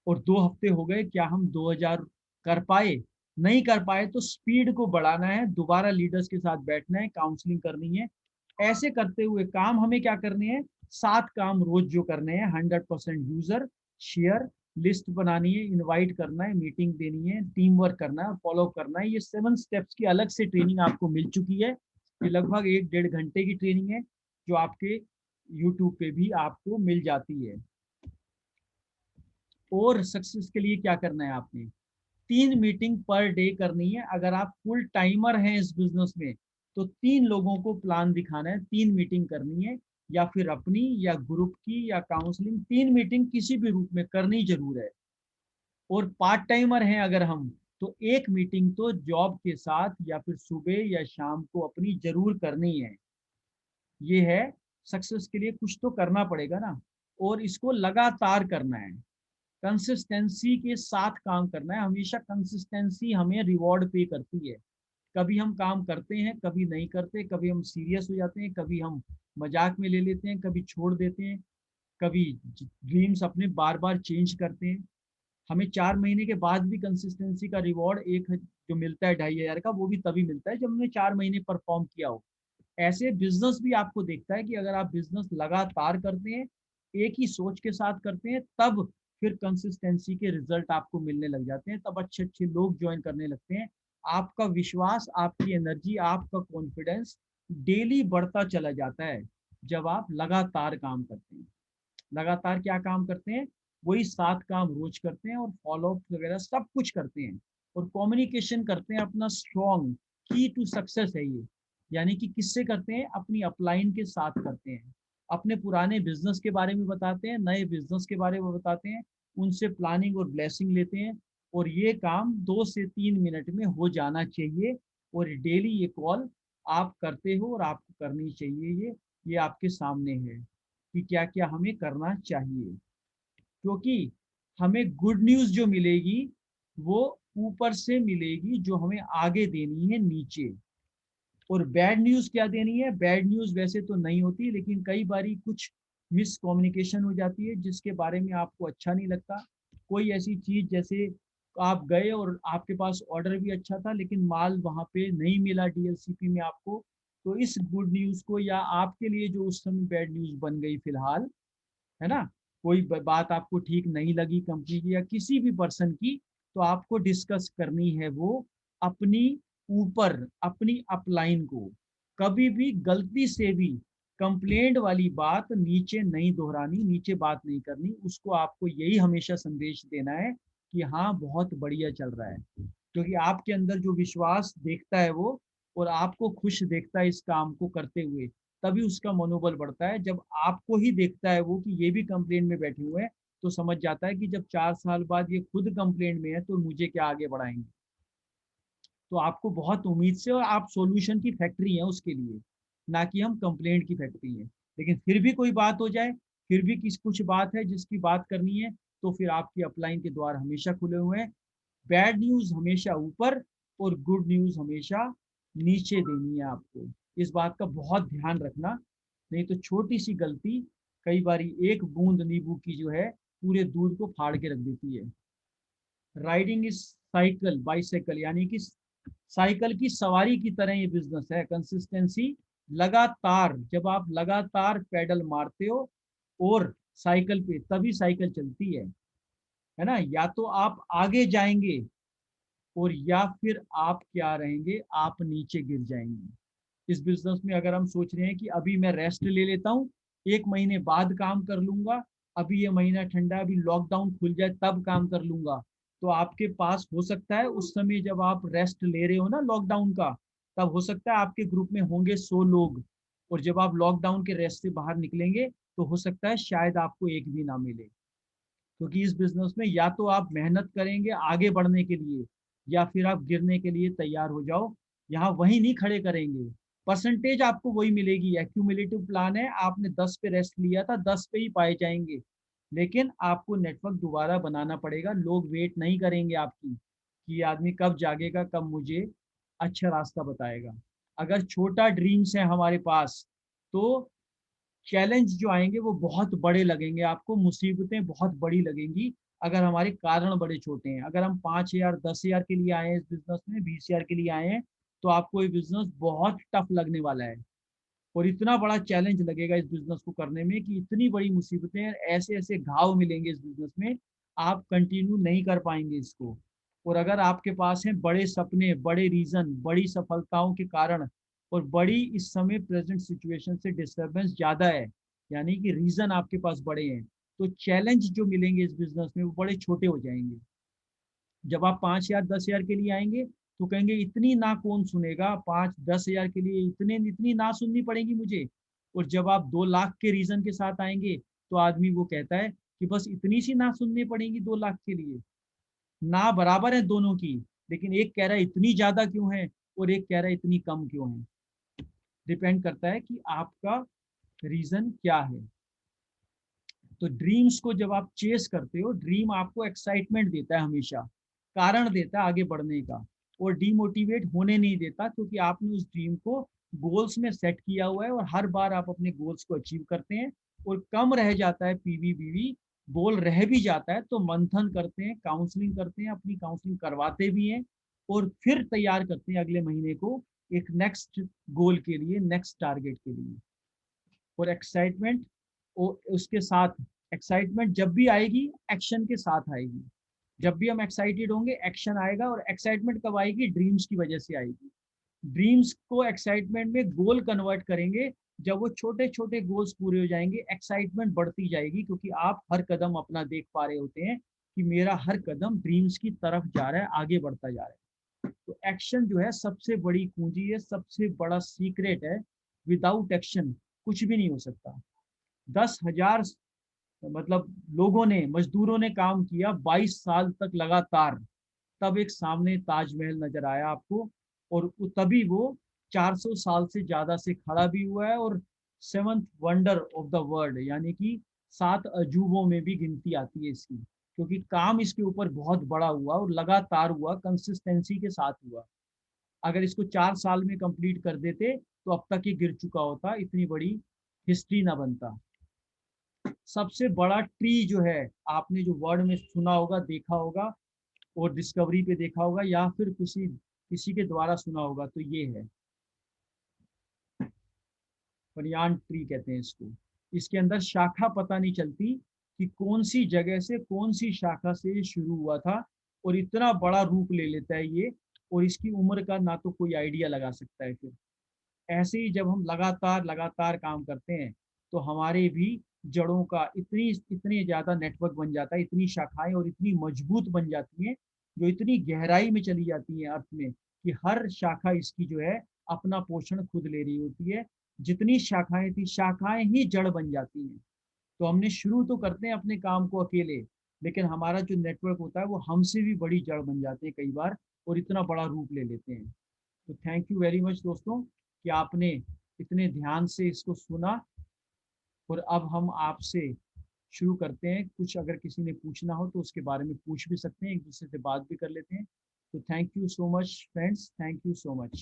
और 2 हफ्ते हो गए, क्या हम 2,000 कर पाए? नहीं कर पाए तो स्पीड को बढ़ाना है, दोबारा लीडर्स के साथ बैठना है, काउंसलिंग करनी है। ऐसे करते हुए काम हमें क्या करने हैं, 7 काम रोज जो करने हैं, 100% यूजर शेयर, लिस्ट बनानी है, इनवाइट करना है, मीटिंग देनी है, टीम वर्क करना है, फॉलो करना है। ये 7 स्टेप्स की अलग से ट्रेनिंग आपको मिल चुकी है। ये लगभग 1-1.5 घंटे की ट्रेनिंग है जो आपके यूट्यूब पे भी आपको मिल जाती है। और सक्सेस के लिए क्या करना है आपने, 3 मीटिंग पर डे करनी है। अगर आप फुल टाइमर हैं इस बिजनेस में तो 3 लोगों को प्लान दिखाना है, 3 मीटिंग करनी है, या फिर अपनी या ग्रुप की या काउंसलिंग, 3 मीटिंग किसी भी रूप में करनी जरूर है। और पार्ट टाइमर हैं अगर हम, तो एक मीटिंग तो जॉब के साथ या फिर सुबह या शाम को अपनी जरूर करनी है। ये है, सक्सेस के लिए कुछ तो करना पड़ेगा ना, और इसको लगातार करना है, कंसिस्टेंसी के साथ काम करना है। हमेशा कंसिस्टेंसी हमें रिवॉर्ड पे करती है। कभी हम काम करते हैं, कभी नहीं करते, कभी हम सीरियस हो जाते हैं, कभी हम मजाक में ले लेते हैं, कभी छोड़ देते हैं, कभी ड्रीम्स अपने बार बार चेंज करते हैं। हमें 4 महीने के बाद भी कंसिस्टेंसी का रिवॉर्ड एक जो मिलता है 2,500 का, वो भी तभी मिलता है जब हमने 4 महीने परफॉर्म किया हो। ऐसे बिजनेस भी आपको देखता है कि अगर आप बिजनेस लगातार करते हैं, एक ही सोच के साथ करते हैं, तब फिर कंसिस्टेंसी के रिजल्ट आपको मिलने लग जाते हैं, तब अच्छे अच्छे लोग ज्वाइन करने लगते हैं। आपका विश्वास, आपकी एनर्जी, आपका कॉन्फिडेंस डेली बढ़ता चला जाता है जब आप लगातार काम करते हैं। लगातार क्या काम करते हैं, वही 7 काम रोज करते हैं और फॉलो अप वगैरह सब कुछ करते हैं, और कम्युनिकेशन करते हैं अपना स्ट्रॉन्ग। की टू सक्सेस है ये, यानी कि किससे करते हैं, अपनी अपलाइन के साथ करते हैं। अपने पुराने बिजनेस के बारे में बताते हैं, नए बिजनेस के बारे में बताते हैं, उनसे प्लानिंग और ब्लेसिंग लेते हैं। और ये काम 2 से 3 मिनट में हो जाना चाहिए, और डेली ये कॉल आप करते हो और आपको करनी चाहिए। ये आपके सामने है कि क्या क्या हमें करना चाहिए, क्योंकि हमें गुड न्यूज़ जो मिलेगी वो ऊपर से मिलेगी, जो हमें आगे देनी है नीचे। और बैड न्यूज़ क्या देनी है, बैड न्यूज़ वैसे तो नहीं होती, लेकिन कई बारी कुछ मिस कम्युनिकेशन हो जाती है जिसके बारे में आपको अच्छा नहीं लगता। कोई ऐसी चीज़, जैसे आप गए और आपके पास ऑर्डर भी अच्छा था लेकिन माल वहाँ पे नहीं मिला डीएलसीपी में आपको, तो इस गुड न्यूज़ को, या आपके लिए जो उस समय बैड न्यूज़ बन गई फिलहाल, है ना, कोई बात आपको ठीक नहीं लगी कंपनी की या किसी भी पर्सन की, तो आपको डिस्कस करनी है वो अपनी ऊपर, अपनी अपलाइन को। कभी भी गलती से भी कंप्लेंट वाली बात नीचे नहीं दोहरानी, नीचे बात नहीं करनी, उसको आपको यही हमेशा संदेश देना है कि हाँ बहुत बढ़िया चल रहा है। क्योंकि आपके अंदर जो विश्वास देखता है वो, और आपको खुश देखता है इस काम को करते हुए, तभी उसका मनोबल बढ़ता है। जब आपको ही देखता है वो कि ये भी कंप्लेंट में बैठे हुए हैं, तो समझ जाता है कि जब 4 साल बाद ये खुद कंप्लेंट में है तो मुझे क्या आगे बढ़ाएंगे। तो आपको बहुत उम्मीद से, और आप सॉल्यूशन की फैक्ट्री है उसके लिए, ना कि हम कंप्लेंट की फैक्ट्री है। लेकिन फिर भी कोई बात हो जाए, फिर भी कुछ बात है जिसकी बात करनी है, तो फिर आपकी अपलाइन के द्वार हमेशा खुले हुए हैं। बैड न्यूज हमेशा ऊपर और गुड न्यूज हमेशा नीचे देनी है आपको। इस बात का बहुत ध्यान रखना, नहीं तो छोटी सी गलती कई बारी एक बूंद नींबू की जो है पूरे दूध को फाड़ के रख देती है। राइडिंग इज साइकिल बाइसाइकिल, यानी कि साइकिल की सवारी की तरह ये बिजनेस है। कंसिस्टेंसी, लगातार, जब आप लगातार पेडल मारते हो और साइकिल पे, तभी साइकिल चलती है। है ना, या तो आप आगे जाएंगे और या फिर आप क्या रहेंगे, आप नीचे गिर जाएंगे। इस बिजनेस में अगर हम सोच रहे हैं कि अभी मैं रेस्ट ले लेता हूँ, 1 महीने बाद काम कर लूंगा, अभी ये महीना ठंडा है, अभी लॉकडाउन खुल जाए तब काम कर लूंगा, तो आपके पास हो सकता है उस समय जब आप रेस्ट ले रहे हो ना लॉकडाउन का, तब हो सकता है आपके ग्रुप में होंगे 100 लोग, और जब आप लॉकडाउन के रेस्ट से बाहर निकलेंगे तो हो सकता है शायद आपको एक भी ना मिले। क्योंकि इस बिजनेस में या तो आप मेहनत करेंगे आगे बढ़ने के लिए, या फिर आप गिरने के लिए तैयार हो जाओ, यहाँ वही नहीं खड़े करेंगे। परसेंटेज आपको वही मिलेगी, एक्यूमुलेटिव प्लान है, आपने 10 पे रेस्ट लिया था, 10 पे ही पाए जाएंगे। लेकिन आपको नेटवर्क दोबारा बनाना पड़ेगा, लोग वेट नहीं करेंगे आपकी कि ये आदमी कब जागेगा, कब मुझे अच्छा रास्ता बताएगा। अगर छोटा ड्रीम्स है हमारे पास, तो चैलेंज जो आएंगे वो बहुत बड़े लगेंगे आपको, मुसीबतें बहुत बड़ी लगेंगी। अगर हमारे कारण बड़े छोटे हैं, अगर हम 5,000 10,000 के लिए आए हैं इस बिजनेस में, 20,000 के लिए आए हैं, तो आपको ये बिजनेस बहुत टफ लगने वाला है। और इतना बड़ा चैलेंज लगेगा इस बिजनेस को करने में कि इतनी बड़ी मुसीबतें, ऐसे ऐसे घाव मिलेंगे इस बिजनेस में, आप कंटिन्यू नहीं कर पाएंगे इसको। और अगर आपके पास हैं बड़े सपने, बड़े रीजन, बड़ी सफलताओं के कारण, और बड़ी इस समय प्रेजेंट सिचुएशन से डिस्टर्बेंस ज्यादा है, यानी कि रीजन आपके पास बड़े हैं, तो चैलेंज जो मिलेंगे इस बिजनेस में वो बड़े छोटे हो जाएंगे। जब आप 5,000 10,000 के लिए आएंगे तो कहेंगे इतनी ना कौन सुनेगा, 5 10 हजार के लिए इतनी ना सुननी पड़ेगी मुझे। और जब आप 2 लाख के रीजन के साथ आएंगे तो आदमी वो कहता है कि बस इतनी सी ना सुननी पड़ेगी 2 लाख के लिए। ना बराबर है दोनों की, लेकिन एक कह रहा है इतनी ज्यादा क्यों है, और एक कह रहा है इतनी कम क्यों है। डिपेंड करता है कि आपका रीजन क्या है। तो ड्रीम्स को जब आप चेस करते हो, ड्रीम आपको एक्साइटमेंट देता है हमेशा, कारण देता है आगे बढ़ने का, और डीमोटिवेट होने नहीं देता, क्योंकि आपने उस ड्रीम को गोल्स में सेट किया हुआ है और हर बार आप अपने गोल्स को अचीव करते हैं। और कम रह जाता है पीवी बीवी, गोल रह भी जाता है तो मंथन करते हैं, काउंसलिंग करते हैं, अपनी काउंसलिंग करवाते भी हैं, और फिर तैयार करते हैं अगले महीने को एक नेक्स्ट गोल के लिए, नेक्स्ट टारगेट के लिए। और एक्साइटमेंट, उसके साथ, एक्साइटमेंट जब भी आएगी एक्शन के साथ आएगी। जब भी हम एक्साइटेड होंगे एक्शन आएगा, और एक्साइटमेंट कब आएगी, ड्रीम्स की वजह से आएगी। ड्रीम्स को एक्साइटमेंट में गोल कन्वर्ट करेंगे, जब वो छोटे छोटे गोल्स पूरे हो जाएंगे एक्साइटमेंट बढ़ती जाएगी, क्योंकि आप हर कदम अपना देख पा रहे होते हैं कि मेरा हर कदम ड्रीम्स की तरफ जा रहा है, आगे बढ़ता जा रहा है। तो एक्शन जो है सबसे बड़ी कुंजी है, सबसे बड़ा सीक्रेट है। विदाउट एक्शन कुछ भी नहीं हो सकता। 10,000 मतलब लोगों ने, मजदूरों ने काम किया 22 साल तक लगातार, तब एक सामने ताजमहल नजर आया आपको। और तभी वो 400 साल से ज्यादा से खड़ा भी हुआ है, और 7th wonder of the world, यानी कि 7 अजूबों में भी गिनती आती है इसकी, क्योंकि काम इसके ऊपर बहुत बड़ा हुआ और लगातार हुआ, कंसिस्टेंसी के साथ हुआ। अगर इसको 4 साल में कंप्लीट कर देते तो अब तक ये गिर चुका होता, इतनी बड़ी हिस्ट्री ना बनता। सबसे बड़ा ट्री जो है, आपने जो वर्ड में सुना होगा, देखा होगा, और डिस्कवरी पे देखा होगा, या फिर किसी किसी के द्वारा सुना होगा, तो ये है बनियान ट्री कहते हैं इसको। इसके अंदर शाखा पता नहीं चलती कि कौन सी जगह से, कौन सी शाखा से ये शुरू हुआ था, और इतना बड़ा रूप ले लेता है ये, और इसकी उम्र का ना तो कोई आइडिया लगा सकता है। फिर ऐसे ही जब हम लगातार लगातार काम करते हैं तो हमारे भी जड़ों का इतनी इतने ज्यादा नेटवर्क बन जाता है, इतनी शाखाएं और इतनी मजबूत बन जाती हैं, जो इतनी गहराई में चली जाती है अर्थ में, कि हर शाखा इसकी जो है अपना पोषण खुद ले रही होती है। जितनी शाखाएं थी, शाखाएं ही जड़ बन जाती हैं। तो हमने शुरू तो करते हैं अपने काम को अकेले, लेकिन हमारा जो नेटवर्क होता है वो हमसे भी बड़ी जड़ बन जाते हैं कई बार, और इतना बड़ा रूप ले लेते हैं। तो थैंक यू वेरी मच दोस्तों कि आपने इतने ध्यान से इसको सुना। और अब हम आपसे शुरू करते हैं, कुछ अगर किसी ने पूछना हो तो उसके बारे में पूछ भी सकते हैं, एक दूसरे से बात भी कर लेते हैं। तो thank you so much friends, thank you so much.